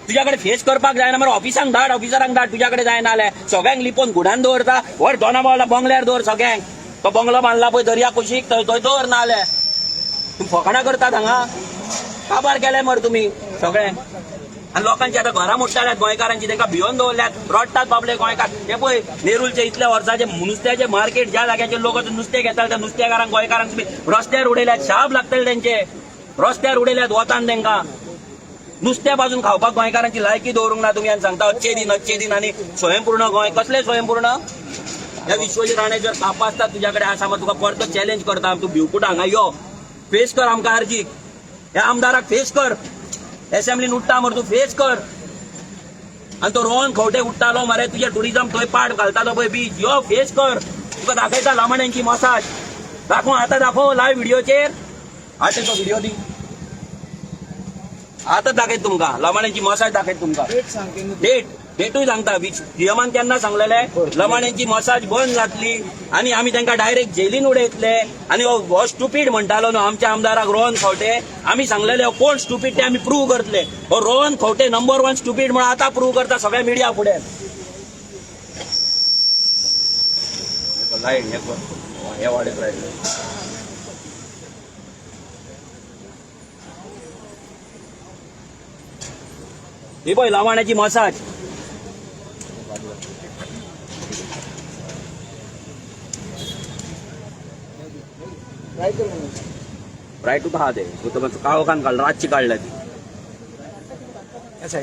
तुझ्याकडे फेस करपाक जायना मरे ऑफिसांक धाड, ऑफिसरांक धाड. तुझ्याकडे जायना जाल्यार सगळ्यांक लिपोवन घुडान दवरता. व्हड दोनापावला बंगल्यार दवर सगळ्यांक. तो बंगलो बांदला पळय दर्या कुशीक थंय दवर ना जाल्यार. तुम्ही फकाणां करतात हांगा. काबार केले मरे तुम्ही सगळे. आणि लोकांची आता घरां मोडटाल्यात गोंयकारांची, तांकां भिवन दवरल्यात. रडटात बाबले गोंयकार. हे पळय नेरूलचे इतल्या वर्साचे नुस्त्याचे मार्केट ज्या जाग्याचे लोक नुस्तें घेतात त्या नुस्तेकारांक गोंयकारांक तुम्ही रस्त्यार उडयल्यात. शाप लागतले तेंचे. रस्त्यार उडयल्यात वतान तांकां. नुस्त्या बाजून खावपाक गोंयकारांची लायकी दवरूंक ना तुम्ही. आनी सांगता अच्छे दिन आनी स्वयंपूर्ण गोंय. कसले स्वयंपूर्ण? ह्या विश्वजीत राणे जर कापा आसतात तुझ्याकडे आसा मग तुका परतो चॅलेंज करता. तू भिवकूट हांगा यो फेस कर आमकां अर्जीक. ह्या आमदाराक फेस कर. असेंब्लीन उठता मरे तू फेस कर. आणि तो रोहन खंवटे उठतालो मरे तुझे टुरिझम थंय पाड घालतालो पळय बीच. यो फेस कर. तुका दाखयता लामाण्यांची मसाज. दाखव आता, दाखव लायव्ह व्हिडिओचेर. आता तो व्हिडिओ दी. आता दाखयत तुमकां लामाण्यांची मसाज दाखयत तुमकां. डेटूय सांगता. सीएमान केन्ना सांगलेले लमाण्यांची मसाज बंद जातली आणि आम्ही तांकां डायरेक्ट जेलीन उडयतले. आणि हो स्टुपीड म्हणटालो न्हू आमच्या आमदाराक रोहन खंवटे. आम्ही सांगलेले हो कोण स्टुपीड ते आम्ही प्रूव्ह करतले. हो रोहन खंवटे नंबर 1 स्टुपीड म्हणून आता प्रूव्ह करता सगळ्या मिडिया फुडें. हे वाडत राहिले. ही पळय लमाण्याची मसाज. रायटूक आहा ते काळो कान काढ रातची काढल्या ती.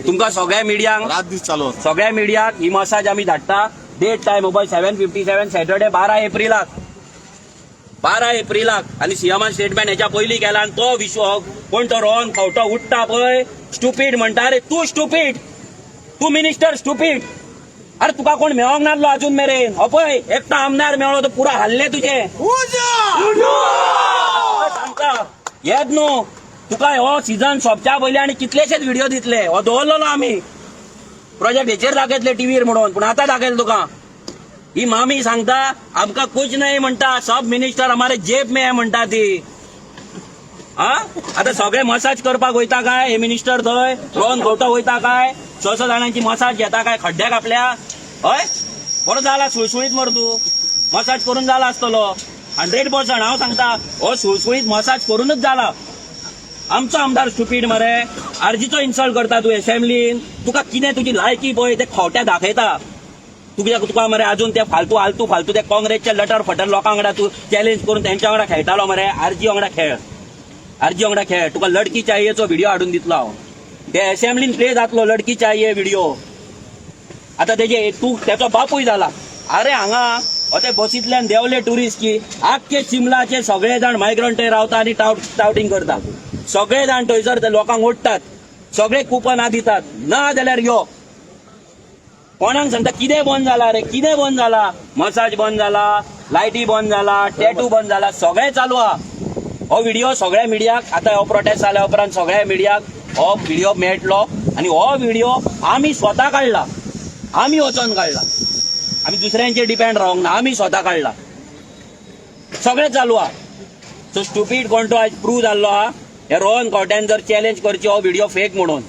तुमकां सगळ्या मिडियांक रात दीस चालू सगळ्या मिडियाक ही मसाज आम्ही धाडटा. डेट टायम मोबाईल 7:57 सॅटर्डे 12 एप्रिलाक. 12 एप्रिलाक. आणि सीएमान स्टेटमेंट ह्याच्या पयलीं केला. आणि तो विश्व कोण तो रोहन खंवटो उठता पळय स्टुपीड म्हणटा. अरे तू स्टुपीड. तू मिनिस्टर स्टुपीड. अरे तुका कोण मेळोंक नासलो अजून मेरेन. हो पळय एकटा आमदार मेळ्ळो तो पुरा हल्ले तुझे. सांगता येत न्हू तुका हो सीझन सोंपच्या पयलीं आनी कितलेशेच व्हिडिओ दितले. हो दवरलेलो आमी प्रोजेक्ट हेचेर दाखयतले टीव्हीर म्हणून. पूण आतां दाखयले तुका. ही मामी सांगता आमकां कुछ नाही म्हणटा. सब मिनिस्टर हमारे जेब में म्हणटा ती. हा आता सगळे मसाज करपाक वयता काय हे मिनिस्टर थंय. रोहन खंवटो वयता काय 600 जाणांची मसाज घेता काय खड्ड्याक आपल्या. हय बरो जाला सुळसुळीत मर तू. मसाज करून जाला आसतलो 100%. हांव सांगता हो सुळसुळीत मसाज करूनच जाला. आमचो आमदार स्टुपीड मरे. आरजीचो इन्सल्ट करता तू असेंब्लीन. तुका कितें तुजी लायकी पळय ते खोट्या दाखयता. तुका मरे अजून ते फालतू ते काँग्रेसचे लटर फटर लोकां वांगडा तू चॅलेंज करून त्यांच्या वांगडा खेळटालो मरे. आरजी वांगडा खेळ. तुका लडकी चाहियेचो व्हिडिओ हाडून दितलो हांव. ते असेंब्लीन प्ले जातलो लडकी चाहिये व्हिडिओ. आता तेजे तू त्याचो बापूय जाला. अरे हांगा ते बसींतल्यान देवले टुरिस्ट की आख्खे चिमलाचे सगळे जाण मायग्रंट रावता आणि टावटिंग करता. सगळे जाण थंयसर ते लोकांक ओडटात. सगळे कुपनां दितात. ना जाल्यार यो कोणाक सांगता कितें बंद जाला रे. कितें बंद जाला. मसाज बंद जाला. लायटी बंद जाला. टॅटू बंद जाला. सगळें चालू आहा. हो व्हिडिओ सगळ्या मिडियाक आता हो प्रोटेस्ट जाल्या उपरांत सगळ्या मिडियाक हो व्हिडिओ मेळटलो. आणि हो व्हिडिओ आम्ही स्वता काढला. आम्ही वचोन काढला. आम्ही दुसऱ्यांचेर डिपेंड रावंक ना. आम्ही स्वता काढला. सगळें चालू आहा. सो स्टुपीड कोण तो आज प्रूव्ह जाल्लो आहा. हे रोहन खंवट्यान जर चॅलेंज करची हो व्हिडिओ फेक म्हणून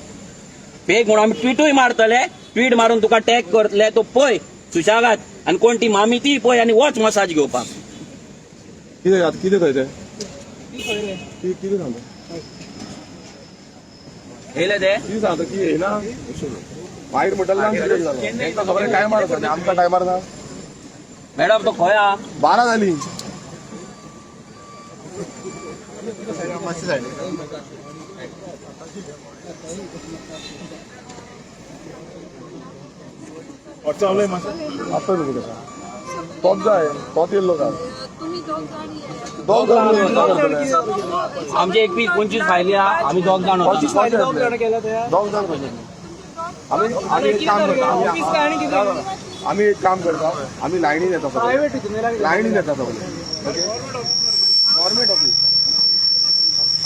आम्ही ट्विटूय मारतले. ट्वीट मारून तुका टॅग करतले. तो पळय सुशागात. आणि कोण ती मामी ती पळय आणि वच मसाज घेवपाक. कितें खंय ते कितें सांगता येयले ते कितें सांगता की येना वायट म्हणटाले सगळे टायमार आसा आमकां टायमार ना. मॅडम तो खंय आहा. 12 जाली. आता तुम्ही कसा तोच जाय तोच येयल्लो का दोग जाण आमचे 21-25 फायली आहा. आम्ही दोग जाण होता. दोग जाण आम्ही एक काम करता. आम्ही लायनीन येता सगळे. लायनीन येता सगळे. ओके गव्हर्मेंट ऑफिस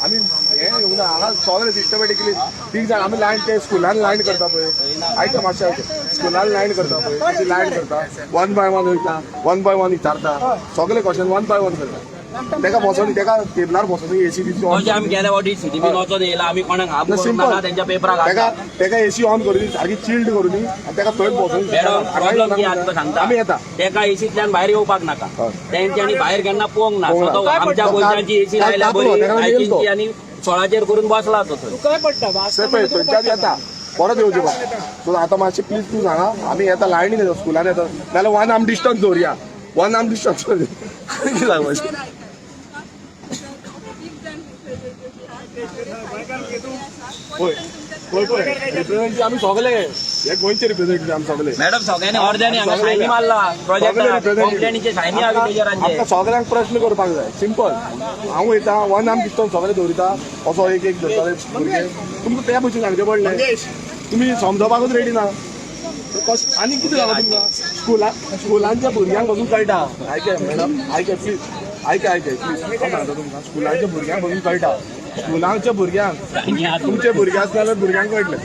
आम्ही हे येऊंक ना. हांगा सगळे सिस्टमॅटिकली ठीक जाण आम्ही लायन ते स्कुलान लायन करता पळय. आयकता मातशें स्कुलान लायन करता पळय. लायन करता 1 by 1 वयता 1 by 1 विचारता. सगळे क्वेश्चन 1 by 1 करता. तेका बसोनी तेका टेबलार बसोनी एसी बीसी ऑन अशें आमी गेल्या फावटी सिटीबीन वचोन येयला आमी कोणाक हाफ करूंक सिंपल नाका तेंच्या पेपराक तेका तेका एसी ऑन करून सारकी चिल्ड करून आनी तेका थंय बसोन मॅडम प्रॉब्लम कितें आसा तुका सांगता आमी येता तेका एसींतल्यान भायर येवपाक नाका हय. तेंच्यांनी भायर केन्ना पळोवंक ना पळोवंक सो तो ना. आमच्या तो गोंयची एसी लायल्या तापलो, बरी तेका मेल तो. आयटीची आनी 16चेर करून बसला तो थंय काय पडटा वाचता पळय थंयच्यान येता परत येवचें पडटा सो आतां मातशें प्लीज तूं सांगा आमी येता लायनीन येता स्कुलान येता नाल्यार 1 आर्म डिस्टन्स दवरया 1 आर्म डिस्टन्स कितें सांगपाचें पळय पळय पळय रिप्रेझेंटेटिव्ह आमी सगळे हे गोंयचे रिप्रेझेंटेटिव्ह आमी सगळे मॅडम सगळ्यांनी अर्द्यानी हांगा सायनी मारला प्रोजेक्टार कंप्लेनीचे सायनी हाडून टेजरांचे आमकां सगळ्यांक प्रश्न करपाक जाय सिंपल हांव वयता 1 आर्म डिस्टन्स सगळे दवरिता असो एक एक धरताले भुरगे तुमकां त्या भशेन सांगचें पडलें तुमी समजोपाकूच रेडी ना आनी कितें जालां तुमकां स्कुलांच्या भुरग्यांक वचून कळटा आयकय मॅडम आयकय प्लीज आयकय प्लीज हांव सांगता तुमकां स्कुलांच्या भुरग्यांक वचून कळटा स्कुलांच्या भुरग्यांक तुमचे भुरगे आसले जाल्यार भुरग्यांक कळटलें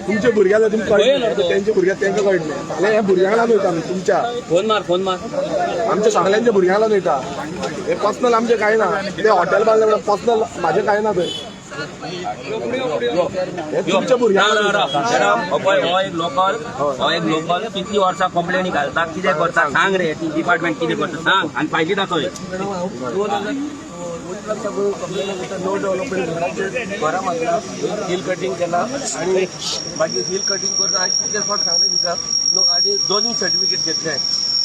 तुमचे भुरगे जाल्यार तुमकां कळटलें तेंचे भुरग्यांक तेंकां कळटलें जाल्यार ह्या भुरग्यांक लागून वयता आमी तुमच्या फोन मार आमच्या सगळ्यांच्या भुरग्यांक लागून वयता हे पर्सनल आमचें कांय ना ते हॉटेल बांदलें म्हणून पर्सनल म्हाजें कांय ना थंय हे तुमच्या भुरग्यांक हो एक लोकल कितली वर्सां कंप्लेनी घालता कितें करता सांग रे डिपार्टमेंट कितें करता सांग आनी फायली दाखय नो डेव्हलपमेंट घरा मागला हिल कटिंग केला आणि मागीर हिल कटिंग करून आज कितें फावट सांगलें तिका आनी जोनींग सर्टिफिकेट घेतलें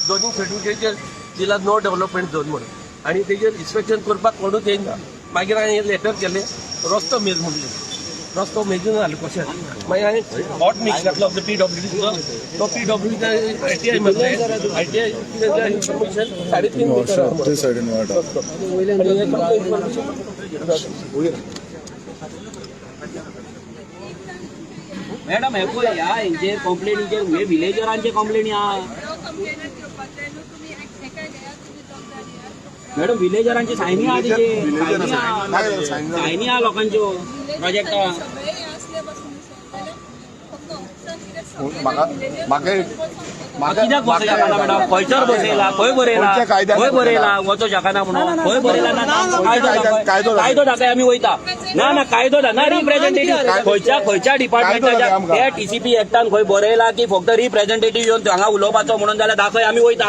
जोनींग सर्टिफिकेट दिला नो डेव्हलपमेंट झोन म्हणून आणि तेजेर इन्स्पेक्शन करपाक कोणूच येयना मागीर हांवें लेटर केलें रस्तो मेज म्हणलें रस्तो मेजून जालें कशें मागीर हांवें हॉट मिक्स घातलो PWDचो तो PWD ITI म्हणलें ITI इन्फॉर्मेशन 3.5 मॅडम हे पळय ह्या हेंचेर कंप्लेनीचेर हे विलेजरांचे कंप्लेनी आहा मॅडम विलेजरांची सायनी आहा तेचेर सायनी आहा लोकांच्यो प्रोजेक्टा म्हाका कित्याक बसयला मॅडम खंयसर बसयला खंय बरयला खंय बरयला वचो शकना म्हणून खंय बरयला ना कायदो दाखय आमी वयता ना कायदो ना रिप्रेझेंटेटिव्ह खंयच्या डिपार्टमेंटाच्या त्या TCP एक्टान खंय बरयला की फक्त रिप्रेझेंटेटिव्ह येवन हांगा उलोवपाचो म्हणून जाल्यार दाखय आमी वयता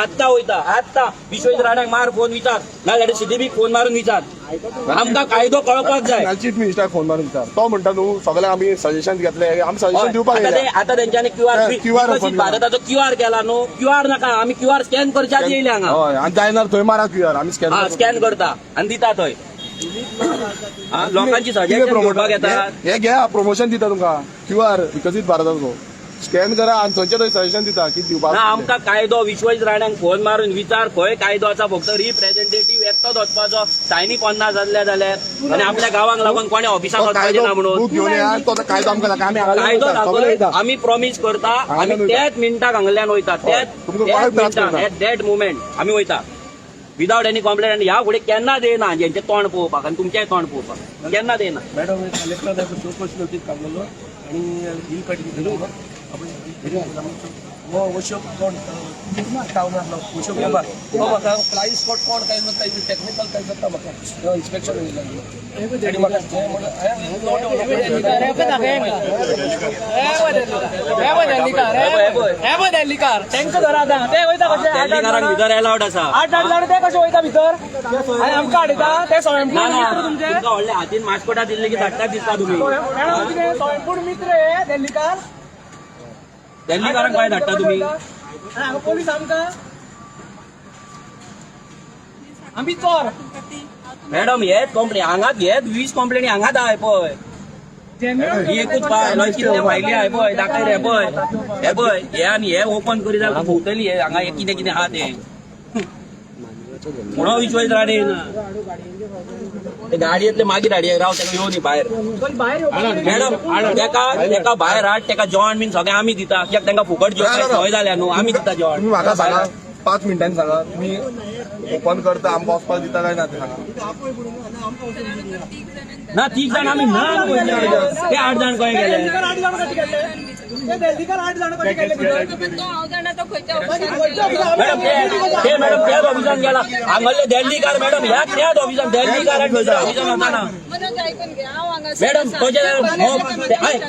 आत्ता विश्वेश राणाक मार फोन विचार नाजाल्यार CDBक फोन मारून विचार आमकां कायदो कळपाक जाय चीफ मिनिस्टर फोन मारून विचार तो म्हणटा न्हू सगळ्यांक आमी सजेशन घेतले आमी सजेशन दिवपाक आता तेंच्यांनी QR भारताचो QR केला न्हू QR नाका आमी QR स्कॅन करच्याच येयले हांगा हय आनी जायना थंय मारा QR आमी स्कॅन करता आनी दिता थंय लोकांची सजेशन घेवपाक येतात हे घ्या प्रमोशन दिता तुमकां QR विकसीत भारताचो स्कॅन करा आनी थंयचे थंय सजेशन दिता कितें दिवपाक आमकां कायदो विश्वेश राणांक फोन मारून विचार खंय कायदो आसा फक्त रिप्रेझेंटेटिव्ह एकटोच वचपाचो सायनी 50 जाल्ले आनी आपल्या गांवांक लागून कोणे ऑफिसाक वचपाचें ना म्हणून घेवन या तो कायदो आमकां नाका आमी कायदो दाखय हांगा आमी प्रॉमिस करता आमी त्याच मिनटाक हांगल्यान वयता दॅट मुमेंट आमी वयता विदाउट एनी कंप्लेन आनी ह्या फुडें केन्ना देना जेंचें तोंड पळोवपाक आनी तुमचेंय तोंड पळोवपाक केन्ना देना मॅडम कलेक्टर चौकशी नोटीस काडलेलो आणि हिल कटिंग केलो वो अशोक कोण टावन आसलो अशोक मेंबर तो म्हाका फ्लाय स्पॉट कोण काय जाता टॅक्निकल काय जाता म्हाका इन्स्पेक्शन येयला आनी म्हाका जें दिल्लीकारांक भितर अलाउड आसा 8 जाण ते कशे वयता भितर आनी आमकां हाडटा ते तुमच्या व्हडल्या हातीन मास्कोटा दिल्ली की धाडटात दिसता तुमी स्वयंपूर्ण मित्र हे दिल्लीकार दिल्लीकारांक काय धाडटा तुमी हांगा पोलीस आमकां आमी चोर मॅडम हेच कंप्लेन हांगाच हेच 20 कंप्लेनी हांगाच आहाय पळय ही एकूच फायल कितले फायली आहाय पळय दाखय रे पळय हे आनी हे ओपन करी जाल्यार भोंवतली हे हांगा हे कितें आहा तें म्हणून विश्वास राणे गाडयेंतले मागीर हाडये राव तेका येवनी भायर मॅडम तेका भायर हाड तेका जेवण बीन सगळें आमी दिता कित्याक तेंका फुकट जेवण सवय जाल्या न्हू आमी दिता जेवण तुम्ही म्हाका सांगा 5 मिनटांनी सांगा तुम्ही ओपन करता आमकां वचपाक दिता काय ना ते सांगा ना 3 जाण आमी ना ते 8 जाण खंय गेले दिल्लीकर 8 जाण कशे गेले भितर? ते मॅडम त्याच ऑफिसात गेला हांगले दिल्लीकार मॅडम ह्या त्याच ऑफिसात दिल्लीकार ऑफिसात होता ना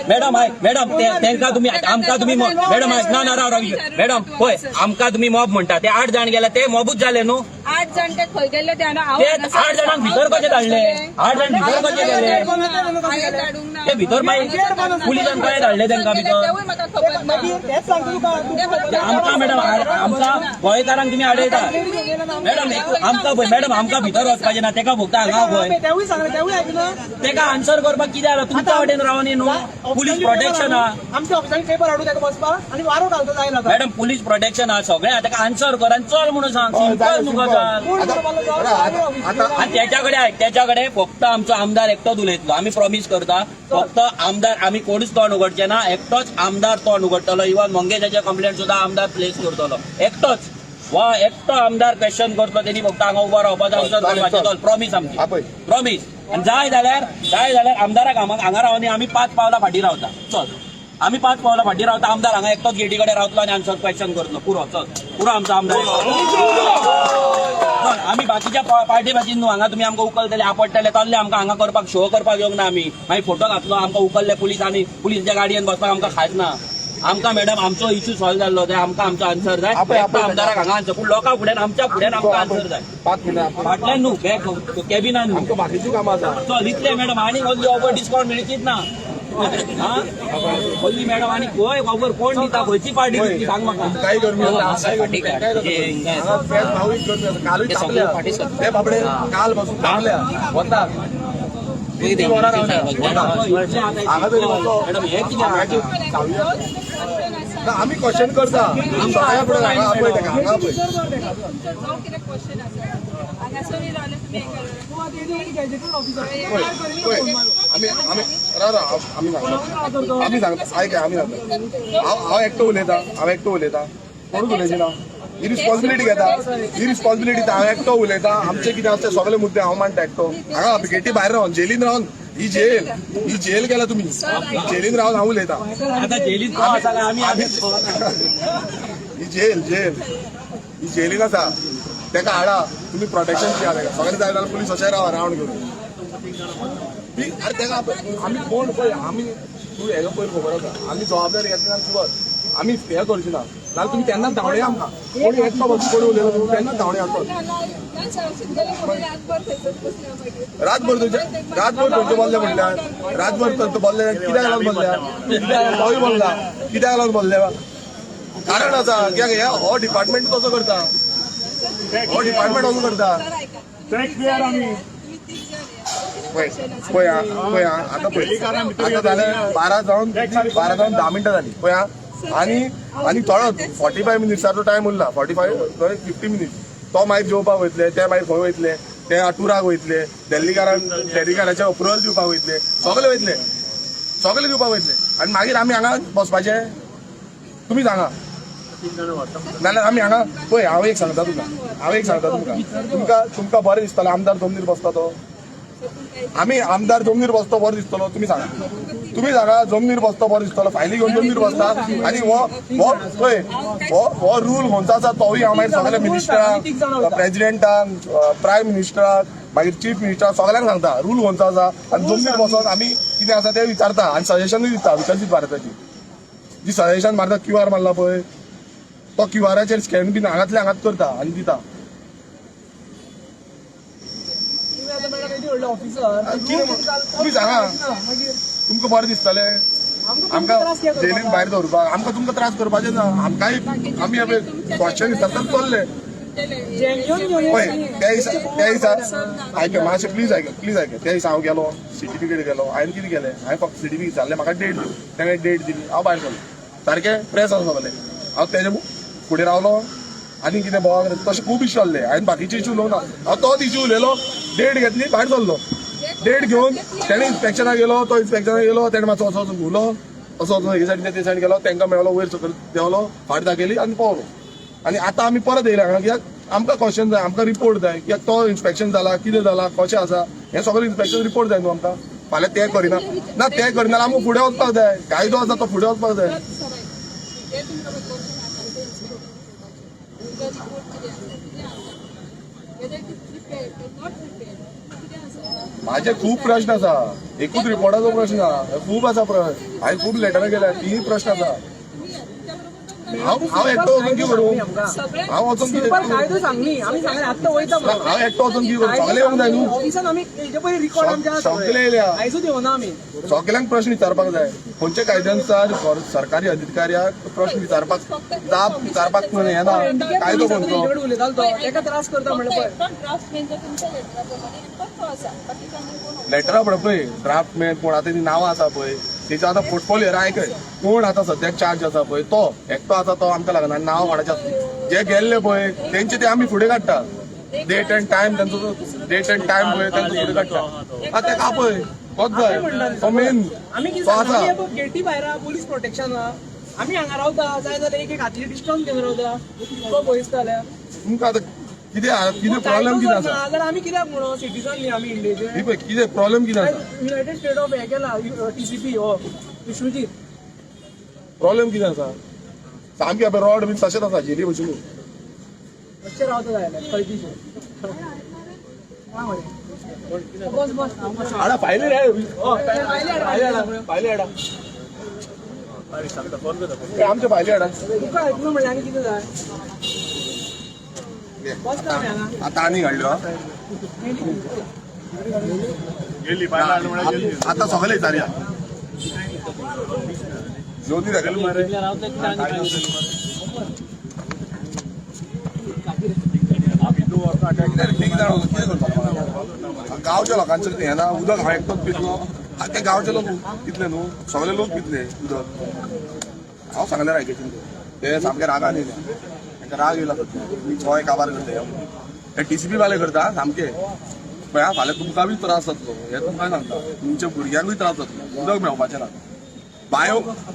मॅडम मॅडम त्यांका तुम्ही आमका तुम्ही मॅडम ना ना राव मॅडम होय आमका तुम्ही मॉब म्हणता ते 8 जण गेला ते मॉबूच झाले न्हू 8 जण ते खंय गेले ते 8 जणांक भितर कशे धाडले 8 जण भितर कशे गेले ते भितर मागीर पुलिसांनी काय धाडले तांकां भितर हेच सांगतो तुका. आमका मॅडम आमचा गोंयकारांक तुम्ही आडयता मॅडम आमका पळय मॅडम आमका भितर वचपाचें ना तेका फक्त हांगा पळय तेवूय सांगले तेवूय ऐकलं. तेका आन्सर करपाक कितें जालां तुमच्या वाटेन रावनी न्हू पुलीस प्रोटेक्शन हा आमच्या ऑफिसांनी पेपर हाडून ताका बसपाक आणि वारो घालता जायना आता. मॅडम पुलीस प्रोटेक्शन हा सगळें तेका आन्सर कर आनी चल म्हणून सांग सिंपल न्हू गजाल कोण करपाक जाय? आणि त्याच्याकडे फक्त आमचो आमदार एकटोच उलयतलो आम्ही प्रॉमिस करता फक्त आमदार आम्ही कोणीच तोंड उघडचे ना एकटोच आमदार तोंड उघडतलो इव्हन मंगेशाचे कंप्लेंट सुद्धा आमदार प्लेस करतलो एकटोच वा एकटो आमदार क्वेश्चन करतलो त्यांनी फक्त हांगा उबो रावपाचो आन्सर करपाचो प्रॉमिस आमची प्रॉमिस आणि जाय जाल्यार आमदाराक हांगा रावनी आम्ही 5 पावलां फाटीं रावता चल आम्ही 5 पावलां फाटीं रावता आमदार हांगा एकटोच गेटी कडेन रावतलो आनी आन्सर क्वेश्चन करतलो पुरो आमचो आमदार आम्ही बाकीच्या पार्टी भाशेन न्हू हांगा तुमी आमकां उकलतले आपडटले तल्ले आमकां हांगा करपाक शो करपाक येवंक ना आमी मागीर फोटो घातलो आमकां उकलले पुलिसांनी पुलिसच्या गाडयेन बसपाक आमकां खायच ना आमकां मॅडम आमचो इश्यू सॉल्व जाल्लो जाय आमकां आमचो आन्सर जाय आमदाराक हांगा आन्सर पूण लोकां फुड्यान आमच्या फुड्यान आमकां आन्सर जाय फाटल्यान न्हू बॅक कॅबिनान न्हू बाकीची कामां आसा चल इतले मॅडम आनी कसली ऑफर डिस्काउंट मेळचीच ना कसली मॅडम आनी खंय ऑफर कोण दिता खंयची पार्टी दितली सांग म्हाका काही गरमी कालूय तापल्या ते बाबडे काल पासून तापल्या वतात हांगा तरी मॅडम हे कितें आम्ही क्वेश्चन करता सगळ्या फुडें हांगा आपय तेका हांगा आपय आम्ही सांगता ऐका आम्ही सांगता हांव एकटो उलयता कोणूच उलयची ना ही रिस्पॉन्सिबिलिटी घेता ही रिस्पॉन्सिबिलिटी हांव एकटो उलयता आमचे कितें आसता सगळे मुद्दे हांव मांडटा एकटो हांगा गेटी भायर रावन जेलीन रावन ही जेल केला तुम्ही जेलीन रावन हांव उलयता आता जेलीत आम्ही ही जेल ही जेलीन आसा तेका हाडा तुम्ही प्रोटेक्शन दिया तेका सगळे जाय जाल्यार पुलीस अशें रावा रावंड घेवन अरे तेका आमी कोण पळय आमी तूं हेजो पयर खबर आसा आमी जबाबदारी घेतली शिवत आमी हे करची ना जाल्यार तुमी तेन्नाच धांवडे आमकां कोणी एकटो बसून कोणी उलयलो तुमी तेन्नाच धांवडे आसतात रातभर खंयचे बोल्ले म्हणल्यार रातभर खंयचे बोल्ले कित्याक लागून बोल्ल्या कित्याक लागून बोल्ले कारण आसा कित्याक हे हो डिपार्टमेंट कसो करता पळय आतां जाले 12 जावन 10 मिनटां जाली पळय आनी थोडो 45 मिनिट्साचो टायम उरला 50 मिनिट्स तो मागीर जेवपाक वयतले ते मागीर खंय वयतले ते टुराक वयतले दिल्लीकारांचे अप्रुवल दिवपाक वयतले सगळे दिवपाक वयतले आनी मागीर आमी हांगा बसपाचे तुमी सांगा नाल्यार आमी हांगा पळय हांव एक सांगता तुमकां बरें दिसतलें आमदार जमनीर बसता तो आमी आमदार जमनीर बसतो बरो दिसतलो तुमी सांगा जमनीर बसतो बरो दिसतलो फायली घेवन जमनीर बसता आनी हो रूल खंयचो आसा तोय हांव मागीर सगळ्या मिनिस्टरांक प्रेजिडेंटांक प्रायम मिनिस्टराक मागीर चीफ मिनिस्टराक सगळ्यांक सांगता रूल खंयचो आसा आनी जमनीर बसोन आमी कितें आसा तें विचारता आनी सजेशनूय दिता विकसीत भारताची जी सजेशन मारता QR मारला पळय तो QRाचेर स्कॅन बीन हांगातले हांगात करता आनी दिता तुमी सांगा तुमकां बरें दिसतलें आमकां जेलीन भायर दवरपाक आमकां तुमकां त्रास करपाचें ना आमकांय आमी क्वेश्चन विचारता चल्ले पळय त्या दिसा आयक मातशें प्लीज आयक त्या दिसा हांव गेलो सर्टिफिकेट गेलो हांवें कितें केलें हांवें फक्त सर्टिफिकेट विचारलें म्हाका डेट दिली ताणें डेट दिली हांव भायर सरलो सारकें प्रेस आसा सगळें हांव तेजे फुडें रावलो आनी कितें बोवाक तशें खूब इश्यू आसले हांवें बाकीचे इश्यू उलोवना हांव तोच इश्यू उलयलो डेट घेतली भायर सरलो डेट घेवन तेणें इन्स्पेक्शनाक गेलो तो इन्स्पेक्शनाक गेलो तेणें मातसो असो उलो असो हे सायडीन ते सायड गेलो तांकां मेळलो वयर सकयल देंवलो फाट दाखयली आनी पावलो आनी आतां आमी परत येयला हांगा कित्याक आमकां क्वेश्चन जाय आमकां रिपोर्ट जाय कित्याक तो इन्स्पेक्शन जाला कितें जाला कशें आसा हें सगळें इन्स्पेक्शन रिपोर्ट जाय न्हू आमकां फाल्यां तें करिना ना तें करिना आमकां फुडें वचपाक जाय कायदो आसा तो फुडें वचपाक जाय तुमकां कोण उद्या रिपोर्ट कितें आसा कितें आसा whether it is prepared not prepared कितें आसा माझे खूप प्रश्न आसा एकूच रिपोर्टाचो प्रश्न ना खूप आसा प्रश्न हांवें खूप लेटरां केल्या तीन प्रश्न आसा हांव एकटो वचून कितें करूं हांव वचून कितें कायदो सांगली आमी सांगले आत्ता वयता हांव एकटो वचून कितें करूं सगळे येवंक जाय न्हू ऑफिसान आमी हेजे पयलीं रिकॉर्ड आमच्या सगळे येयल्या आयजूच येवना आमी सगळ्यांक प्रश्न विचारपाक जाय खंयच्या कायद्यानुसार सरकारी अधिकाऱ्याक प्रश्न विचारपाक जाप विचारपाक येना कायदो खंयचो उलयतालो तो तेका त्रास करता म्हणलं पळय ड्राफ्टमॅन तुमच्या लेटरा प्रमाणे पक्को आसा बाकीच्यांनी कोण लेटरा पड पळय ड्राफ्ट मॅन कोण आतां ती नांवां आसा पळय तेचो आतां पोर्टफोलियो आयकय कोण आतां सद्याक चार्ज आसा पळय तो एकटो आसा तो आमकां लागना नांव कोणाचें आसलें जे गेल्ले पळय तेंचे ते आमी फुडें काडटा डेट एंड टायम तेंचो डेट एंड टायम पळय तेंचो फुडें काडटा तेका पळय तोच जाय तो मेन आमी कितें तो आसा सांगता गेटी भायर पुलीस प्रोटेक्शन आमी हांगा रावता जाय जाल्यार एक हातीचे डिस्टन्स घेवन रावता तो पयसता जाल्यार तुमकां आतां कितें प्रॉब्लेम कितें आसा जाल्यार आमी कित्याक म्हणून सिटीजन न्ही आमी इंडियेचे ही पळय कितें प्रॉब्लेम कितें आसा युनायटेड स्टेट ऑफ हे केला TCP हो विश्वजीत प्रॉब्लेम कितें आसा सामकें पळय रॉड बीन तशेंच आसा जेली भशेन मातशें रावता जाय खंयचीशें बस बस हाडा फायली रे फायली हाडा आमचे फायली हाडा तुका आयकून म्हणलें आनी कितें जाय बस ना हांगा आतां आनी हाडल्यो आतां सगळे विचारया ज्योती दाखयली मरे गांवच्या लोकांचें हें ना उदक हांव एकटोच पितलो ते गांवचे लोक पितले न्हू सगळे लोक पितले उदक हांव सांगलें रायकेचे ते सामके रागान येयले तांकां राग येयला मी गोंय काबार करता हे TCP वाले करता सामके पळय फाल्यां तुमकां बी त्रास जातलो हे तुमकां सांगता तुमच्या भुरग्यांकूय त्रास जातलो उदक मेळपाचें ना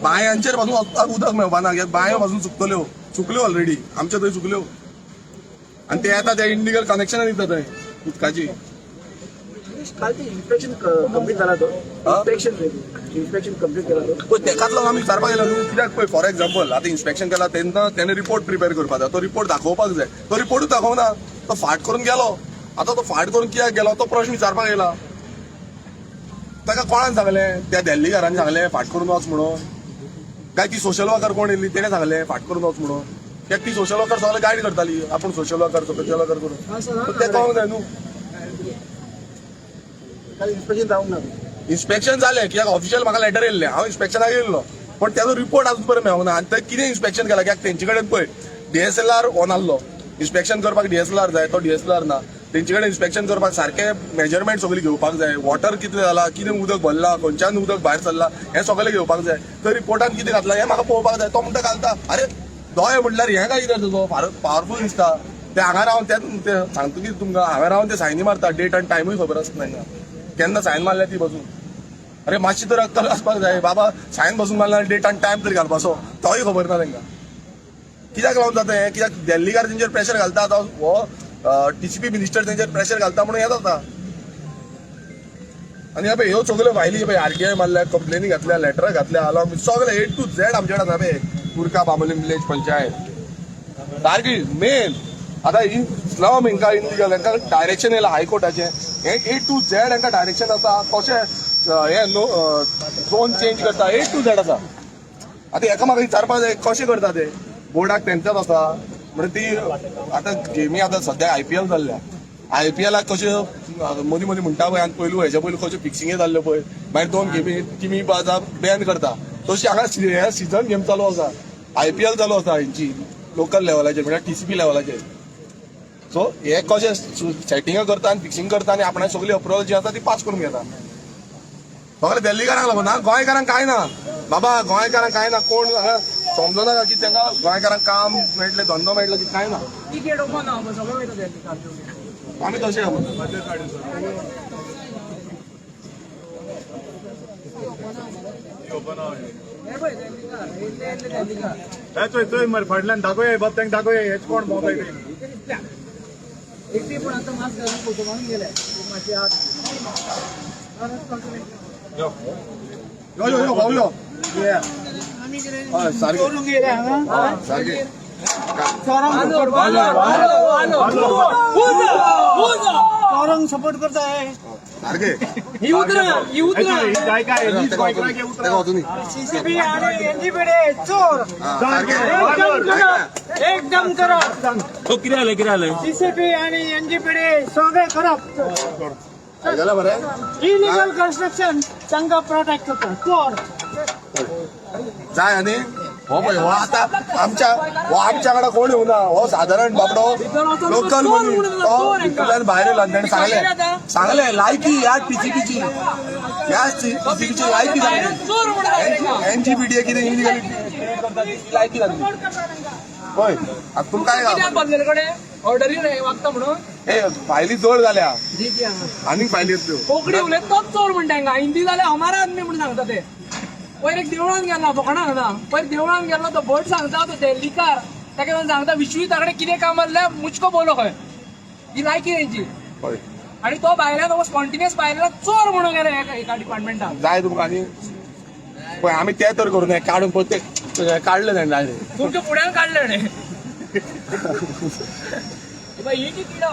बांयांचेर पासून वचपाक उदक मेळपाना कित्याक बांयो पासून चुकल्यो ऑलरेडी आमच्या थंय चुकल्यो आनी ते येता ते इनलिगल कनेक्शनां दिता थंय उदकाची इन्स्पेक्शन कंप्लीट जाला तो इन्स्पेक्शन कंप्लीट केला तो पळय तेकाच लागून आमी विचारपाक गेलो न्हू कित्याक पळय फॉर एक्झाम्पल आतां इन्स्पेक्शन केला तेन्ना तेणे रिपोर्ट प्रिपेर करपाक जाय तो रिपोर्ट दाखोवपाक जाय तो रिपोर्टूच दाखोवना तो फाट करून गेलो आतां तो फाट करून कित्याक गेलो तो प्रश्न विचारपाक येयला ताका कोणान सांगलें त्या देल्लीकारांनी सांगलें फाट करून वच म्हणून काय ती सोशल वर्कर कोण येयली तेणे सांगलें फाट करून वच म्हणून कित्याक ती सोशल वर्कर सगळें गायड करताली आपूण सोशल वर्कर करून तें कळोंक जाय न्हू इन्स्पेक्शन जावंक ना इन्स्पेक्शन जालें कित्याक ऑफिशियल म्हाका लेटर येयल्लें हांव इन्स्पेक्शनाक येयल्लो पण त्याचो रिपोर्ट आजून पर्यंत मेळोंक ना आनी थंय कितें इन्स्पेक्शन केलां कित्याक तेंचे कडेन पळय DSLR ऑन आसलो इन्स्पेक्शन करपाक DSLR जाय तो DSLR ना तेंचे कडेन इन्स्पेक्शन करपाक सारके मेजरमेंट सगळी घेवपाक जाय वॉटर कितें जाला कितें उदक भरला खंयच्यान उदक भायर सरला हें सगळें घेवपाक जाय तर रिपोर्टान कितें घातला हें म्हाका पळोवपाक जाय तो म्हणटा घालता अरे दोळे म्हटल्यार हें काय कितें तुजो पावरफूल दिसता ते हांगा रावन ते सांगता की तुमकां हांगा रावन ते सायनी मारता डेट आनी टायमूय खबर आसता तांकां केन्ना सायन मारल्या ती बसून अरे मातशी तर अक्कल आसपाक जाय बाबा सायन बसून मारल्यार डेट आनी टायम तरी घालपाचो तोय खबर ना तांकां कित्याक लागून जाता हें कित्याक देल्लीकार तेंचेर प्रेशर घालता आतां हो TCP मिनिस्टर तेंचेर प्रेशर घालता म्हणून हें जाता आनी हे ह्यो सगल्यो फायली RTI मारल्या कंप्लेनी घातल्या लेटरां घातल्या अलॉंग सगळे A to Z आमचे कडेन आसा कुर्का बांबोलीम विलेज पंचायत सारकी मेन आतां ही स्लम हांकां इनलिगल हांकां डायरेक्शन येयलां हायकोर्टाचें हें A to Z हांकां डायरेक्शन आसा कशें हें झोन चेंज करता A to Z आसा आतां हेका म्हाका विचारपाक जाय कशें करता ते बोर्डाक तेंच्याच आसा म्हणजे ती आतां गेमी आतां सद्या IPL जाल्ल्या IPLाक कशें मदीं मदीं म्हणटा पळय आनी पयलू हेच्या पयलू कशें फिक्सिंगे जाल्ल्यो पळय मागीर 2 गेमी टिमी बॅन करता तशी हांगा हे सिजन गेम चालू आसा IPL चालू आसा हेंची लोकल लेवलाचेर म्हणजे TCP लेवलाचेर सो हे कशें सेटिंग करता आनी फिक्सिंग करता आनी आपणाची सगळी अप्रुवल जी आसा ती पास करून घेता सगळे देल्लीकारांक लागून ना गोंयकारांक कांय ना बाबा गोंयकारांक कांय ना कोण समजना की तांकां गोंयकारांक काम मेळटलें धंदो मेळटलो की कांय ना टिकेट ओपन आहा सगळें वयता देल्लीकार आमी तशें हे पळय देल्लीकार येयल्ले देल्लीकार चोय मरे फाटल्यान दाखोय बाब तांकां दाखोय हेच कोण भोंवता एकटी पण आतां मास्क घालून फोटो मारून गेले मातशी आत यो यो यो भाऊ यो आमी कितें हय सारकें करूंक गेले हांगा सारकें चोरांक सपोर्ट करताय सारकें ही उतरा ही काय काय हीच बायकां घे उतरा. तेका वचून सीसीबी आणि एनजीपीडे चोर एकदम करप कितें जालें सीसीबी आणि एनजीपीडे सगळे करप काय झालं बरें इलिगल कन्स्ट्रक्शन तांकां प्रोटेक्ट करता चोर जाय आनी हो पळय हो आतां आमच्या कडे कोण येवना हो साधारण बाबडो लोकल मनीस तो भितरल्यान भायर येयलो आनी ताणें सांगलें लायकी ह्या टीसीपीची ह्या टीसीपीची लायकी जाली एनजीपीडीए कितें इलिगल करता ती लायकी जाली पळय आतां तुमकां काय कित्याक बदलेले कडेन ऑर्डरी नाही वागता म्हणून हे फायली चड जाल्या आनीक फायली येतल्यो कोंकणी उलयत तोच चोर म्हणटा हांगा हिंदी जाल्यार हमारा आदमी म्हणून सांगता ते पयर एक देवळान गेला बोकणा हांगा पयर देवळान गेलो तो भट सांगता तो दिल्लीकार ताका जावन सांगता विश्वी ताकडे कितें काम आसलें मुचको बोलो खंय ही लायकी तेंची पळय आणि तो भायल्यान हो स्पॉन्टिनियस भायल्यान चोर म्हणून गेले एका डिपार्टमेंटाक जाय तुमकां आनी पळय आमी ते तर करूं नये काडून प्रत्येक काडले जाय डायरेक्ट तुमच्या फुड्यान काडले न्ही ही की किडो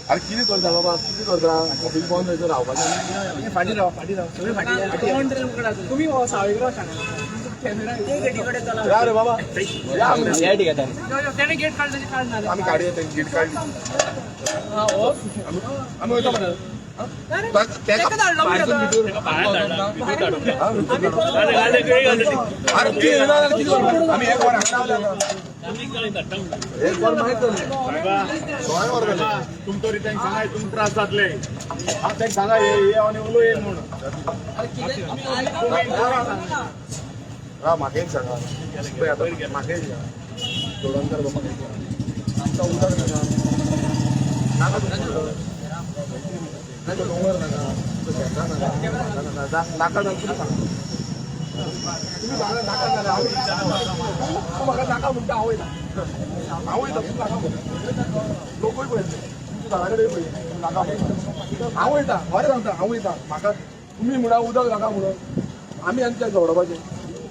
अरे कितें करता बाबा कितें करता ऑफीस बंद थंयसर रावपाचें फाटी राव सगळे फाटी तुम्ही सावयगराव सांगा कॅमेरा या रे बाबा या आमी त्याने गेट काढल्याची काढणार आमी गाडी येता गेट काडली आमी वयता मरे तेका धाडलो अरे ती येना जाल्यार कितें करता आमी एक वर हांगा एक वर माहीत जालें सोय वर जालें तुम तरी त्यांनी सांगाय तुम त्रास जातले हा त्यांनी सांगा ये आणि उलो येईल म्हणून हा म्हाका एक सांगा पळय आतां म्हाका एक सांगा दोडांकर बाबा आमकां उदक नाका नाका डोंगर नाका नाका तुमी सांगा तुम्ही सांगा नाका जाल्यार हांव म्हाका नाका म्हणटा हांव वयता हांव वयता तूं नाका म्हणटा लोकूय पळय तुमच्या घरा कडेन पळय नाका म्हणटा हांव वयता बरें सांगता हांव वयता म्हाका तुमी म्हणा उदक नाका म्हणून आमी आनी तें झगडपाचें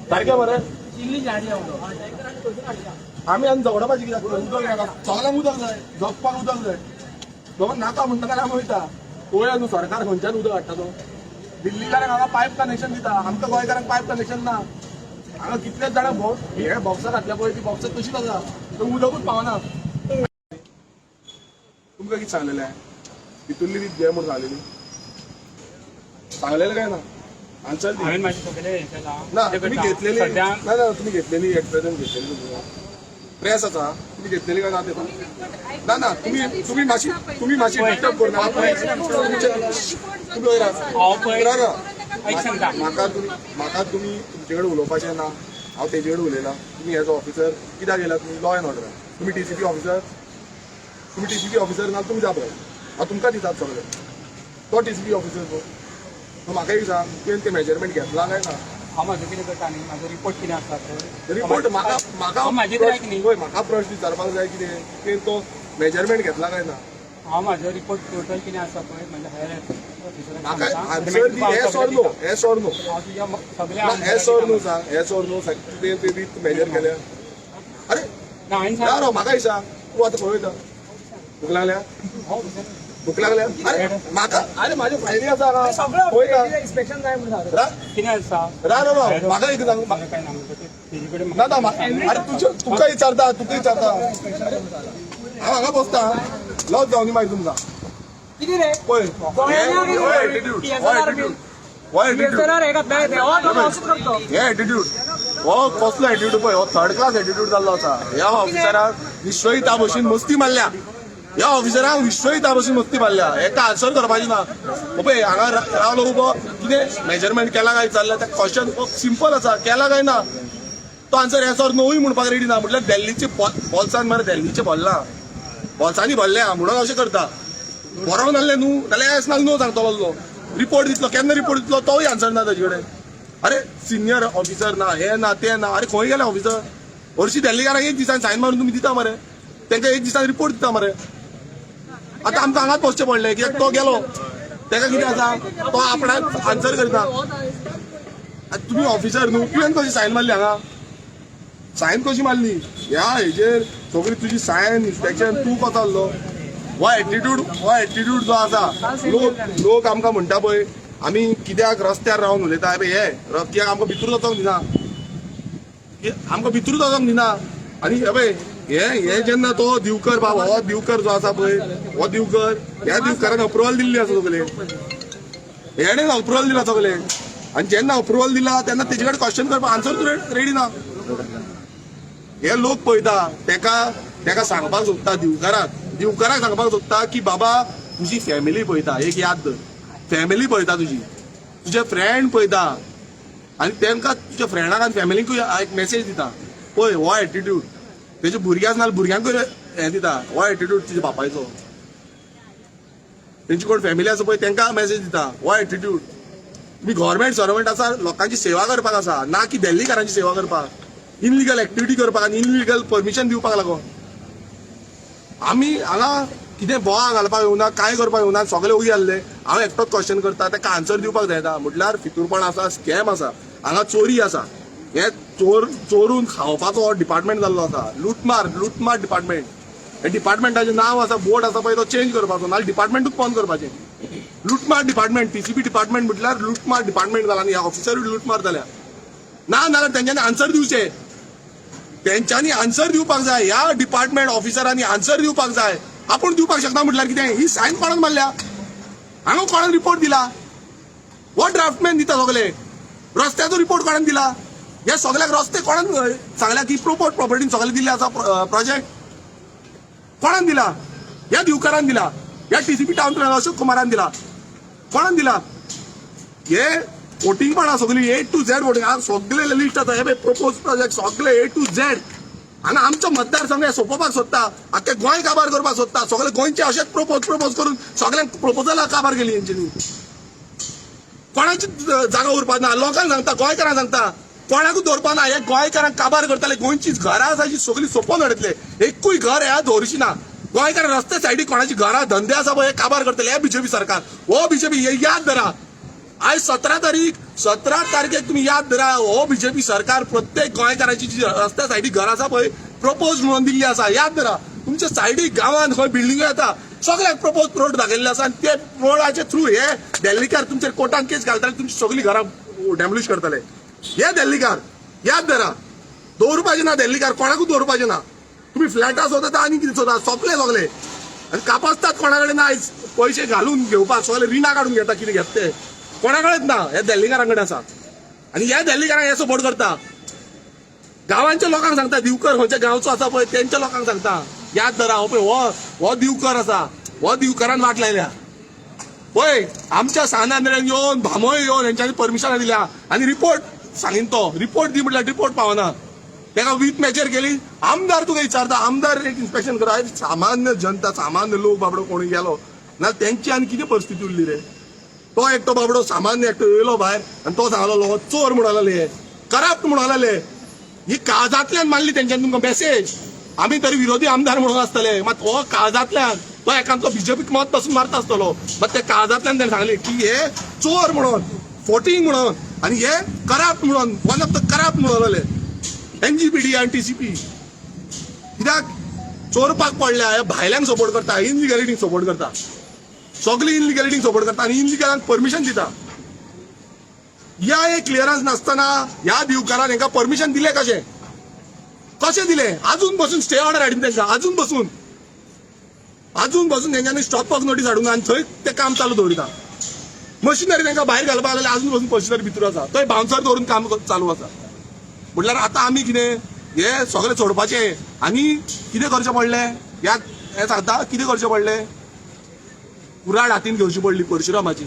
सारकें मरे चिल्ली हाडी आमी आनी झगडपाचें कित्याक उदक नाका सगळ्यांक उदक जाय जगपाक उदक जाय दोन नाका म्हणटा जाल्यार आमी वयता पळया न्हू सरकार खंयच्यान उदक हाडटा तो दिल्लीकारांक हांगा पायप कनेक्शन दिता आमकां गोंयकारांक पायप कनेक्शन ना हांगा कितलेच जाणां हे बॉक्सां घातल्या पळय ती बॉक्सां कशीच आसा तो उदकूच पावना तुमकां कितें सांगलेलें भितुरली ती घे म्हूण सांगलेली सांगलेलें काय ना आन्सर दी ना तुम्ही घेतलेली ना ना तुम्ही घेतलेली एक्सप्रेशन घेतलेली तुमकां प्रेस आसा तुम्ही घेतलेली काय ना ते ना ना तुम्ही मातशी डिस्टर्ब करना तुम्ही म्हाका तुम्ही तुमचे कडेन उलोवपाचें ना हांव तेजे कडेन उलयलां तुम्ही एज ऑफिसर कित्याक येयला तुमी लॉ एंड ऑर्डर तुम्ही टीसीपी ऑफिसर ना तुमी जाप हांव तुमकां दितात सगळें तो टीसीपी ऑफिसर तो म्हाका एक सांग तुवें ते मेजरमेंट घेतला काय ना हांव म्हाजो कितें करता न्ही म्हाजो रिपोर्ट कितें आसता रिपोर्ट म्हाका प्रश्न विचारपाक जाय कितें तुवें तो मेजरमेंट घेतला काय ना हांव म्हाजो रिपोर्ट टोटल कितें आसा पळय म्हणजे हायर म्हाका आन्सर दी yes or no yes or no सांग येस ऑर नो सांग तुवें ते रीत मेजर केल्या अरे यार म्हाकाय सांग तूं आतां खंय वयता भूक लागल्या अरे म्हाका अरे म्हाज्यो फायली आसा हांगा पळयता इन्स्पेक्शन जाय म्हणून कितें आसा रा म्हाका एक सांग काय ना तेजे कडेन ना ना अरे तुका विचारता हांव हांगा बसता लॉस जावनी मागीर तुमकां कितें रे पळय हे एटिट्यूड हो कसलो एटिट्यूड पळय हो थर्ड क्लास एटिट्यूड जाल्लो आसा ह्या ऑफिसराक विश्वहिता भशेन मस्ती मारल्या ह्या ऑफिसराक विश्वहिता भशेन मस्ती मारल्या हेका आन्सर करपाची ना पळय हांगा रावलो उबो कितें मेजरमेंट केला काय विचारलें त्या क्वेश्चन सिंपल आसा केला काय ना तो आन्सर येस ऑर नोय म्हणपाक रेडी ना म्हटल्यार दिल्लीचे बॉल्सान मरे दिल्लीचे भरला बॉल्सांनी भरल्या म्हणून अशें करता बरोवंक नासलें न्हू जाल्यार येस ना नो सांगतलो रिपोर्ट दितलो केन्ना रिपोर्ट दितलो तोय आन्सर ना ताजे कडेन अरे सिनियर ऑफिसर ना हे ना ते ना अरे खंय गेले ऑफिसर हरशीं दिल्लीकारांक एक दिसान सायन मारून तुमी दिता मरे तांकां एक दिसान रिपोर्ट दिता मरे आतां आमकां हांगाच बसचें पडलें कित्याक तो गेलो ताका कितें आसा तो आपणाक आन्सर करता आतां तुमी ऑफिसर न्हू तुवें कशी सायन मारली हांगा सायन कशी मारली ह्या हेजेर सगळी तुजी सायन इन्स्पेक्शन तूं कसो आसलो हो एटीट्यूड जो आसा लोक आमकां म्हणटा पळय आमी कित्याक रस्त्यार रावन उलयता हे कित्याक आमकां भितूर वचोंक दिना आमकां भितूर वचोंक दिना आनी हे जेन्ना तो दिवकर बाबा हो दिवकर जो आसा पळय हो दिवकर ह्या दिवकरान अप्रुवल दिल्ली आसा सगळे हेणें अप्रुवल दिला सगळे आनी जेन्ना अप्रुवल दिला तेन्ना तेजे कडेन क्वेश्चन करपाक आन्सर रेडी ना हे लोक पळयता तेका सांगपाक सोदता दिवकराक सांगपाक सोदता की बाबा तुजी फॅमिली पळयता एक याद धर फॅमिली पळयता तुजे फ्रेंड पळयता आनी तेंकां तुज्या फ्रेंडाक आनी फॅमिलीकूय एक मेसेज दिता पळय हो एटीट्यूड तेजे भुरगे आसना भुरग्यांकूय हें दिता हो एटीट्यूड तुज्या बापायचो तेंची कोण फॅमिली आसा पळय तेंकां मेसेज दिता हो एटीट्यूड तुमी गव्हर्मेंट सर्वंट आसा लोकांची सेवा करपाक आसा ना की दिल्लीकारांची सेवा करपाक इनलिगल एक्टिविटी करपाक आनी इनलिगल परमिशन दिवपाक लागून आमी हांगा कितें बोवाळ घालपाक येवना काय करपाक येवना सगळे उगी जाल्ले हांव एकटोच क्वेश्चन करता तेका आन्सर दिवपाक जायना म्हटल्यार फितूरपण आसा स्कॅम आसा हांगा चोरी आसा हे चोरून खावपाचो डिपार्टमेंट जाल्लो आसा लुटमार डिपार्टमेंट हे डिपार्टमेंटाचें नांव आसा बोर्ड आसा पळय तो चेंज करपाचो नाल्यार डिपार्टमेंटूच बंद करपाचें लुटमार डिपार्टमेंट टीसीपी डिपार्टमेंट म्हटल्यार लुटमार डिपार्टमेंट जाला आनी ह्या ऑफिसरूय लुटमार जाल्या ना नाल्यार तेंच्यांनी आन्सर दिवचे तेंच्यांनी आन्सर दिवपाक जाय ह्या डिपार्टमेंट ऑफिसरांनी आन्सर दिवपाक जाय आपूण दिवपाक शकना म्हटल्यार कितें ही सायन कोणाक मारल्या हांगा कोणाक रिपोर्ट दिला हो ड्राफ्टमॅन दिता सगळे रस्त्याचो रिपोर्ट कोणाक दिला हे सगळ्याक रस्ते कोणाक सांगल्या की प्रोपोज प्रॉपर्टीन सगळे दिल्ले आसा प्रोजेक्ट कोणाक दिला ह्या दिवकरान दिला ह्या टीसीपी टाउन प्लॅनर अशोक कुमारान दिला कोणाक दिला हे वोटिंग पण आहा सगळी A to Z वोटिंग सगळे लिस्ट आसा हे प्रोपोज प्रोजेक्ट सगळे A to Z आनी आमच्या मतदारसंघ सोंपोवपाक सोदता आख्खे गोंय काबार करपाक सोदता सगळे गोंयचे अशेच प्रोपोज करून सगळ्यांक प्रोपोजलां काबार केली हेंच्यांनी कोणाची जागा उरपाक ना लोकांक सांगता गोंयकारांक सांगता कोणाकूच दवरपा ना हे गोंयकारांक काबार करताले गोंयची घरां आसा जी सगळी सोंपोवन हाडटले एकूय घर ह्या दवरची ना गोंयकार रस्ते सायडीक कोणाची घरां धंदे आसा पळय हे काबार करतले हे बीजेपी सरकार हो बीजेपी हे याद धरा आज 17 तारखेक तुम्ही याद धरा हो बीजेपी सरकार प्रत्येक गोंयकारांची जी रस्त्या सायडीक घर आसा पळय प्रपोज म्हणून दिल्ली आसा याद धरा तुमच्या सायडीक गांवांत खंय बिल्डिंग येता सगळ्याक प्रपोज रोड दाखयल्ले आसा आनी ते रोडाचे थ्रू हे दिल्लीकार तुमचेर कोर्टान केस घालताले तुमची सगळी घरां डॅमोलिश करतले हे दिल्लीकार याद धरा दवरपाचे ना दिल्लीकार कोणाकूच दवरपाचे ना तुम्ही फ्लॅटां सोदता आनी कितें सोदता सोंपले सगळे आनी कापासतात कोणा कडेन आयज पयशे घालून घेवपाक सगळे रिणां काडून घेता कितें घेता ते कोणा कडेन ना हे दिल्लीकारां कडेन आसा आनी ह्या दिल्लीकारांक हे सपोर्ट करता गांवांच्या लोकांक सांगता दिवकर खंयच्या गांवचो आसा पळय तेंच्या लोकांक सांगता याद धरा हो पळय हो दिवकर आसा हो दिवकरान वाट लायल्या पळय आमच्या सानांद्र्यान येवन भामोय येवन हेंच्यांनी परमिशनां दिल्या आनी रिपोर्ट सांगीन तो रिपोर्ट दी म्हटल्यार रिपोर्ट पावना तेका वीथ मेजर केली आमदार तुका विचारता आमदार एक इन्स्पेक्शन करा सामान्य जनता सामान्य लोक बाबडो कोणी गेलो ना तेंची आनी कितें परिस्थिती उरली रे तो एकटो बाबडो सामान्य एकटो येयलो भायर आनी तो सांगलो चोर म्हणून आलेले करप्ट म्हणून आलेले ही काळजांतल्यान मारली तेंच्यानी तुमकां मेसेज आमी तरी विरोधी आमदार म्हणून आसतले मात हो काळजांतल्यान तो एकांतो बीजेपीक मत पासून मारता आसतलो मात ते काळजांतल्यान तेणें सांगले की हे चोर म्हणून फोटिंग म्हणून आनी हे करप्ट म्हणून वन ऑफ द करप्ट म्हणून आलेले NGPD आणि TCP कित्याक चोरपाक पडल्या हे भायल्यांक सपोर्ट करता इनलिगॅलिटीक सपोर्ट करता सगळी इनलिगॅलिटीक सपोर्ट करता आनी इनलिगलांक परमिशन दिता ह्या एक क्लियरन्स नासतना ह्या दिवकरान हेंका परमिशन दिले कशे दिले अजून बसून स्टे ऑर्डर हाडून तेंकां अजून बसून तेंच्यांनी स्टॉप वर्क नोटीस हाडून आनी थंय ते काम चालू दवरिता मशिनरी तेंकां भायर घालपाक लागले अजून बसून मशिनरी भितर आसा थंय बाउन्सर दवरून काम चालू आसा म्हटल्यार आतां आमी कितें हे सगळें सोडपाचे आनी कितें करचें पडलें हे सांगता कितें करचें पडलें कुराड हातीन घेवची पडली परशुरामाची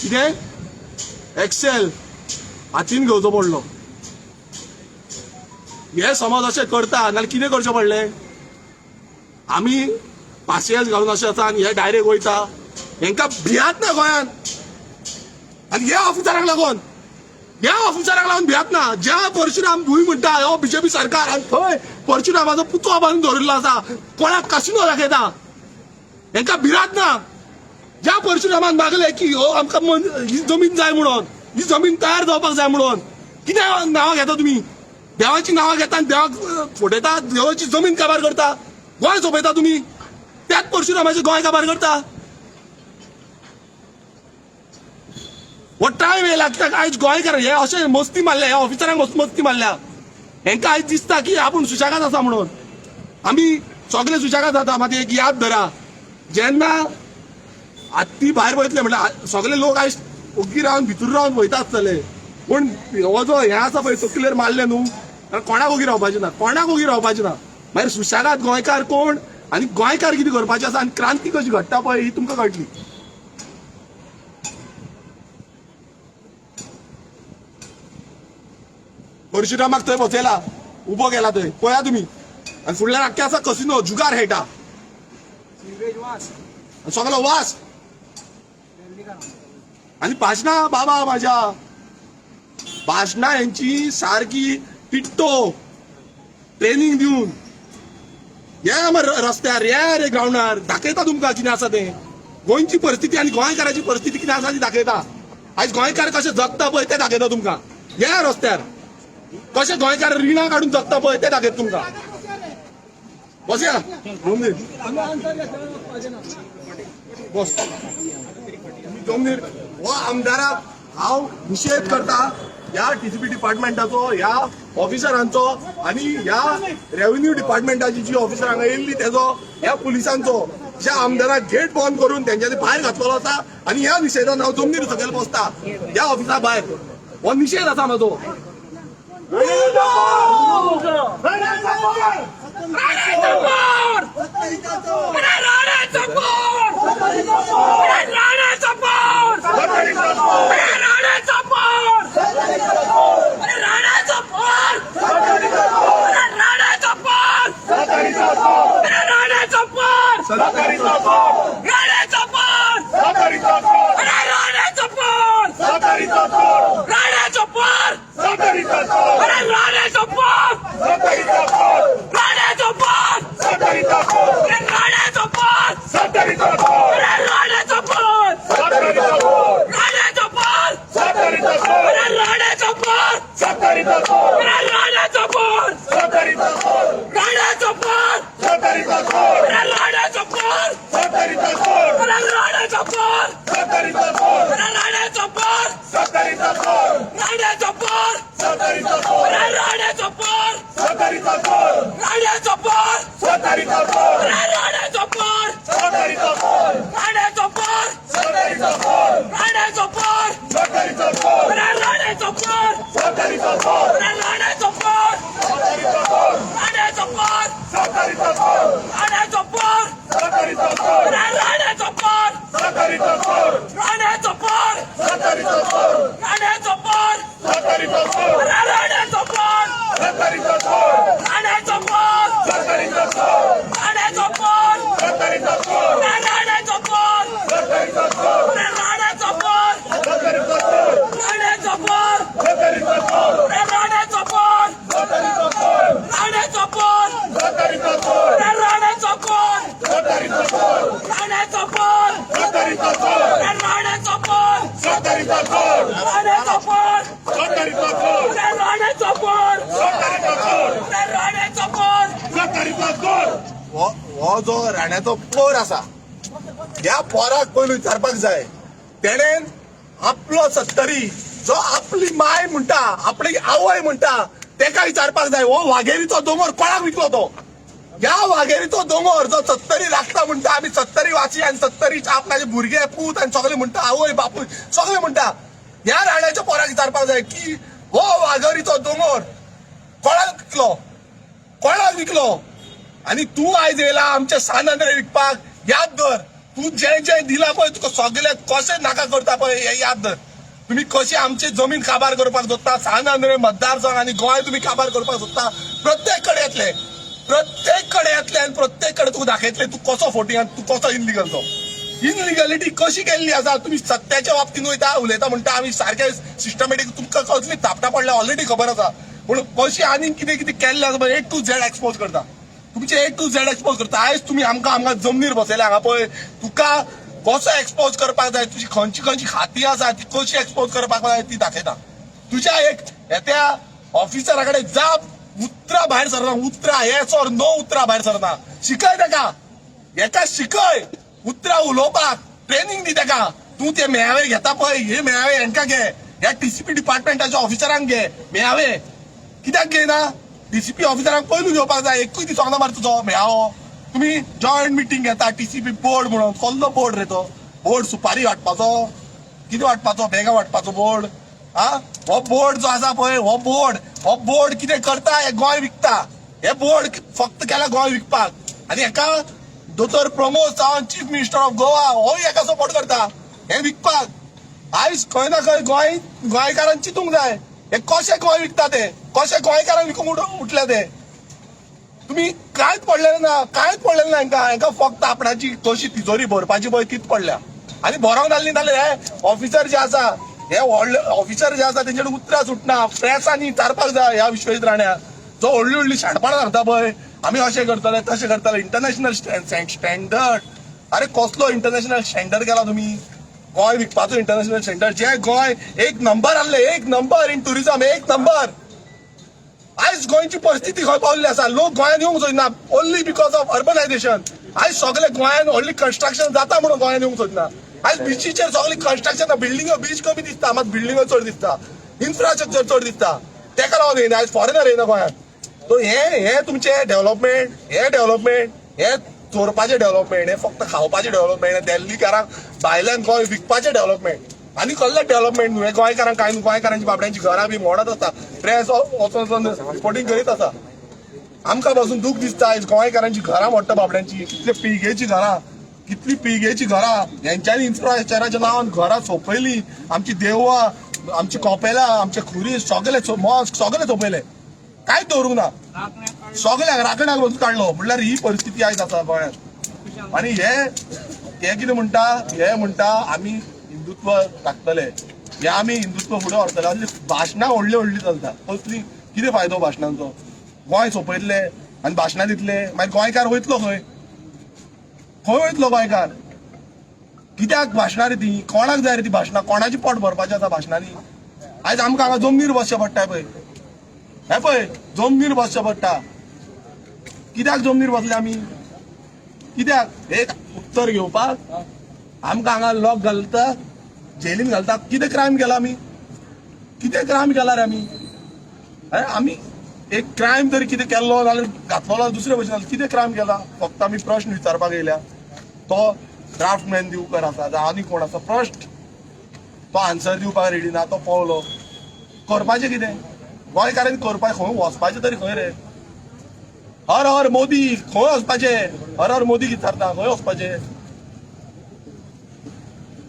कितें एक्सेल हातीन घेवचो पडलो हे समज अशें करता नाल्यार कितें करचें पडलें आमी पासियेंस घालून अशें आसा आनी हे डायरेक्ट वयता हेंकां भियात ना गोंयान आनी हे ऑफिसरांक लागून भियात ना ज्या परशुराम भूंय म्हणटा हो बीजेपी सरकार आनी थंय परशुरामाचो पुतळो बांदून दवरिल्लो आसा कोणाक कासिनो दाखयता हेंकां भिरांत ना ज्या परशुरामान मागले की हो आमकां ही जमीन जाय म्हणून ही जमीन तयार जावपाक जाय म्हणून कित्याक नांवां घेता तुम्ही देवाची नांवां घेता आनी देवाक फोटयता देवाची जमीन काबार करता गोंय सोंपयता तुम्ही त्याच परशुरामाचे गोंय काबार करता हो टायम हे लागता आयज गोंयकार हे अशें मस्ती मारल्या ह्या ऑफिसरांक मस्ती मारल्या हेंका आयज दिसता की आपूण सुशेगाद आसा म्हणून आमी सगळे सुशेगाद जाता मात एक याद धरा जेन्ना आत्ती भायर वयतले म्हणल्यार सगळे लोक आयज ओग्गी रावन भितर रावन वयता आसतले पूण हो जो हे आसा पळय तकलेर मारले न्हू कोणाक ओगी रावपाचें ना कोणाक ओगी रावपाचें ना मागीर सुशेगाद गोंयकार कोण आनी गोंयकार कितें करपाचें आसा आनी क्रांती कशी घडटा पळय ही तुमकां कळटली परशुरामाक थंय बसयला उबो केला थंय पळया तुमी आनी फुडल्यान आख्खे आसा कसिनो जुगार खेळटा सगळो वास आनी भाशणां बाबा म्हाज्या भाशणां यांची सारकी टिट्टो ट्रेनिंग दिवन या रस्त्यार या रे ग्राउंडार दाखयता तुमकां कितें आसा तें गोंयची परिस्थिती आनी गोंयकाराची परिस्थिती कितें आसा ती दाखयता आयज गोंयकार कशे जगता पळय तें दाखयता तुमकां या रस्त्यार कशे गोंयकार रिणां काडून जगता पळय तें दाखयता तुमकां बसया बस जमनीर हो आमदाराक हांव निशेध करता ह्या टीसीपी डिपार्टमेंटाचो ह्या ऑफिसरांचो आनी ह्या रेव्हेन्यू डिपार्टमेंटाची जी ऑफिसर हांगा येयल्ली तेजो ह्या पुलिसांचो ज्या आमदाराक गेट बंद करून तेंच्यांनी भायर घातलेलो आसा आनी ह्या निशेधान हांव जमनीर सकयल बसता ह्या ऑफिसा भायर हो निशेध आसा म्हाजो हो जो राण्याचो पोर आसा ह्या पोराक पयलू विचारपाक जाय तेणेन आपलो सत्तरी जो आपली माय म्हणटा आपली आवय म्हणटा तेका विचारपाक जाय हो वाघेरीचो दोंगर कोणाक विकलो तो ह्या वाघेरीचो दोंगर जो सत्तरी लागता म्हणटा आमी सत्तरी वाची आनी सत्तरी आपणाचे भुरगे पूत आनी सगळे म्हणटा आवय बापूय सगळे म्हणटा ह्या राण्याच्या पोराक विचारपाक जाय की हो वाघेरीचो दोंगर कोणाक विकलो आणि तू आयज येयला आमच्या सानंद्रे विकपाक याद धर तू जे जे दिला पळय तुका सगळे कशे नाका करता पळय हे याद धर तुम्ही कशी आमची जमीन काबार करपाक सोदता सानंद्रे मतदारसंघ आणि गोंय तुम्ही काबार करपाक सोदता प्रत्येक कडेन येतले आनी प्रत्येक कडेन तुका दाखयतले तू कसो फोटिंग आनी तू कसो इनलिगल तो इनलिगलिटी कशी केल्ली आसा तुम्ही सत्याच्या बाबतीन वयता उलयता म्हणटा आमी सारखे सिस्टमॅटीक तुमकां कसली थापटा पडल्या ऑलरेडी खबर आसा पूण कशी आनी कितें कितें केल्लें आसा A to Z एक्सपोज करता तुमचे A to Z एक्सपोज करता आयज तुम्ही आमकां जमनीर बसयल्या हांगा पळय तुका कसो एक्सपोज करपाक जाय, तुजी खंयची खंयची खाती आसा ती कशी एक्सपोज करपाक जाय ती दाखयता. तुज्या एक त्या ऑफिसरा कडेन जा, उतरा भायर सरना, उतरा येस ऑर नो उतरा भायर सरना. शिकय तेका, एका शिकय उतरा उलोवपाक, ट्रेनिंग दी तेका. तू ते मेळावे घेता पळय, हे मेळावे हेंका घे, ह्या टीसीपी डिपार्टमेंटाच्या ऑफिसरांक घे मेळावे. कित्याक घेयना? डीसीपी ऑफिसरांक पयलू घेवपाक जाय. एकूय दीस वचना मरे तुजो मेळावो. तुम्ही जॉयंट मिटींग घेता टीसीपी बोर्ड म्हणून. कसलो बोर्ड रे तो? बोर्ड सुपारी वाटपाचो, कितें वाटपाचो, बॅगा वाटपाचो बोर्ड? हो बोर्ड जो आसा पळय, हो बोर्ड कितें करता? हे गोंय विकता. हे बोर्ड फक्त केला गोंय विकपाक. आनी हेका दोतोर Pramod Sawant chief minister of Goa हो हेका सपोर्ट करता हे विकपाक. आयज खंय ना खंय गोंयकारांक चिंतूंक जाय, हे कशे गोंय विकता ते, कशे गोंयकारांक विकूंक उठले ते. तुम्ही कांयच पडलेले ना हेंका फक्त आपणाची तशी तिजोरी भरपाची पळय तीच पडल्या. आनी बरोंक जाल्ली नाल्यार हे ऑफिसर जे आसा, हे व्हडले ऑफिसर जे आसा तेंचे उतरां सुटना. प्रेसांनी विचारपाक जाय ह्या विश्वेश राण्या जो व्हडली शाणपणां करता पळय, आमी अशें करतले तशें करतले, इंटरनॅशनल स्टँडर्ड. अरे कसलो इंटरनॅशनल स्टँडर्ड केला तुम्ही? Goa विकपाचो international standard. जे गोंय एक नंबर आहले, एक नंबर इन टुरिझम, एक नंबर. आयज गोंयची परिस्थिती खंय पावल्ली आसा. लोक गोंयान येवंक सोदना ओन्ली बिकॉज ऑफ अर्बनायझेशन. आयज सगळे गोंयान व्हडली कन्स्ट्रक्शन जाता म्हणून गोंयान येवंक सोदना. आयज बिचीचेर सगळी कन्स्ट्रक्शन, बिल्डिंगो बीच कमी दिसता, मात बिल्डिंगो चड दिसता, इन्फ्रास्ट्रक्चर चड दिसता. तेका लागून येयना आयज फॉरेनर येयना गोंयान. सो हे तुमचे डेव्हलपमेंट, हे चोरपाचे डेव्हलपमेंट, हे फक्त खावपाचे डेव्हलपमेंट, दिल्लीकारांक भायल्यान गोंय विकपाचे डेव्हलपमेंट. आनी कसले डेव्हलपमेंट न्हू. हे गोंयकारांक काय न्हू, गोंयकारांची बाबड्यांची घरां बी मोडत आसता, प्रेस वचून रिपोर्टिंग करीत आसा. आमकां पासून दूख दिसता आयज गोंयकारांची घरां मोडटा बाबड्यांची. कितली पिळगेची घरां हेंच्यांनी इन्फ्रास्ट्रक्चराच्या नांवान घरां सोंपयली. आमची देवळां, आमची कॉपेलां, आमचे खुरी सगळे मॉस्क सगळे सोंपयले, कांयच दवरूंक ना. सगळ्याक राखण्याक वचून काडलो. म्हणल्यार ही परिस्थिती आयज आसा गोंयांत. आनी हे कितें म्हणटा, हे म्हणटा आमी हिंदुत्व राखतले, हे आमी हिंदुत्व फुडें व्हरतले. आनी भाशणां व्हडली चलता. कसली कितें फायदो भाशणांचो? गोंय सोंपयतले आनी भाशणां दितले, मागीर गोंयकार वयतलो खंय वयतलो गोंयकार? कित्याक भाशणां रे ती? कोणाक जाय रे ती भाशणां? कोणाची पोट भरपाचें आसा भाशणांनी? आयज आमकां हांगा जमनीर बसचें पडटा पळय, हे पळय जमनीर बसचें पडटा. कित्याक जमनीर बसले आमी? कित्याक? एक उत्तर घेवपाक आमकां हांगा लॉक घालता, जेलीन घालता. कितें क्रायम केला आमी? कितें क्रायम केला रे आमी? आमी एक क्रायम तरी कितें केल्लो जाल्यार घातलो दुसरे भशेन. कितें क्रायम केला? फक्त आमी प्रश्न विचारपाक येयल्या. तो ड्राफ्टमॅन दिवकर आसा जावं आनी कोण आसा, प्रश्न तो आन्सर दिवपाक रेडी ना. तो पळलो. करपाचें कितें? गोंयकारांनी करपाचें खंय वचपाचें तरी खंय रे? हर हर मोदी खंय वचपाचें? हर हर मोदी विचारता खंय वचपाचें?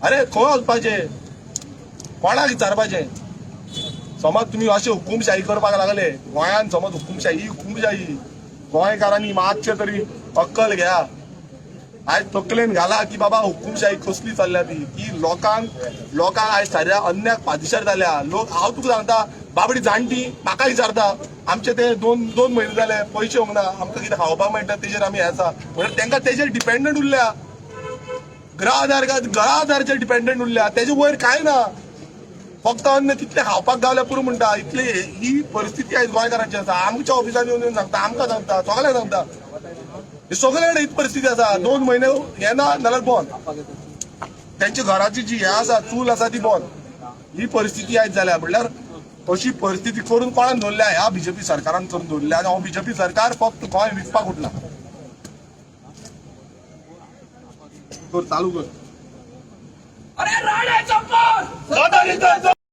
अरे खंय वचपाचें? कोणाक विचारपाचें? समज तुम्ही अशें हुकुमशाही करपाक लागले गोंयान, समज हुकुमशाही गोंयकारांनी मातशें तरी अक्कल घ्या. आयज तकलेन घाला की बाबा हुकुमशाही कसली चल्ल्या ती, की लोकांक आयज साऱ्या अन्याक पादिशार जाल्या. लोक हांव तुका सांगता, बाबडी जाणटी म्हाका विचारता, आमचे ते दोन म्हयने जाले पयशे येवंक ना, आमकां कितें खावपाक मेळटा तेजेर आमी हे आसा. म्हणल्यार तांकां तेजेर डिपेंडंट उरल्या, गृह आधाराचेर डिपेंडंट उरल्या. तेजे वयर कांय ना, फक्त अन्न तितले खावपाक गावल्या पुरो म्हणटा. इतले ही परिस्थिती आयज गोंयकारांची आसा. आमच्या ऑफिसान येवन सांगता, आमकां सांगता, सगळ्यांक सांगता. सगळे कडेन हीच परिस्थिती आसा. 2 म्हयने येना नाल्यार बंद. त्यांच्या घराची जी हे आसा, चूल आसा ती बंद. ही परिस्थिती आयज जाल्या. म्हणल्यार अशी परिस्थिती करून कोणान दवरल्या? ह्या बीजेपी सरकारान करून दवरल्या. आनी हो बीजेपी सरकार फक्त गोंय विकपाक उठला. चालू कर. अरे राणे चप्पल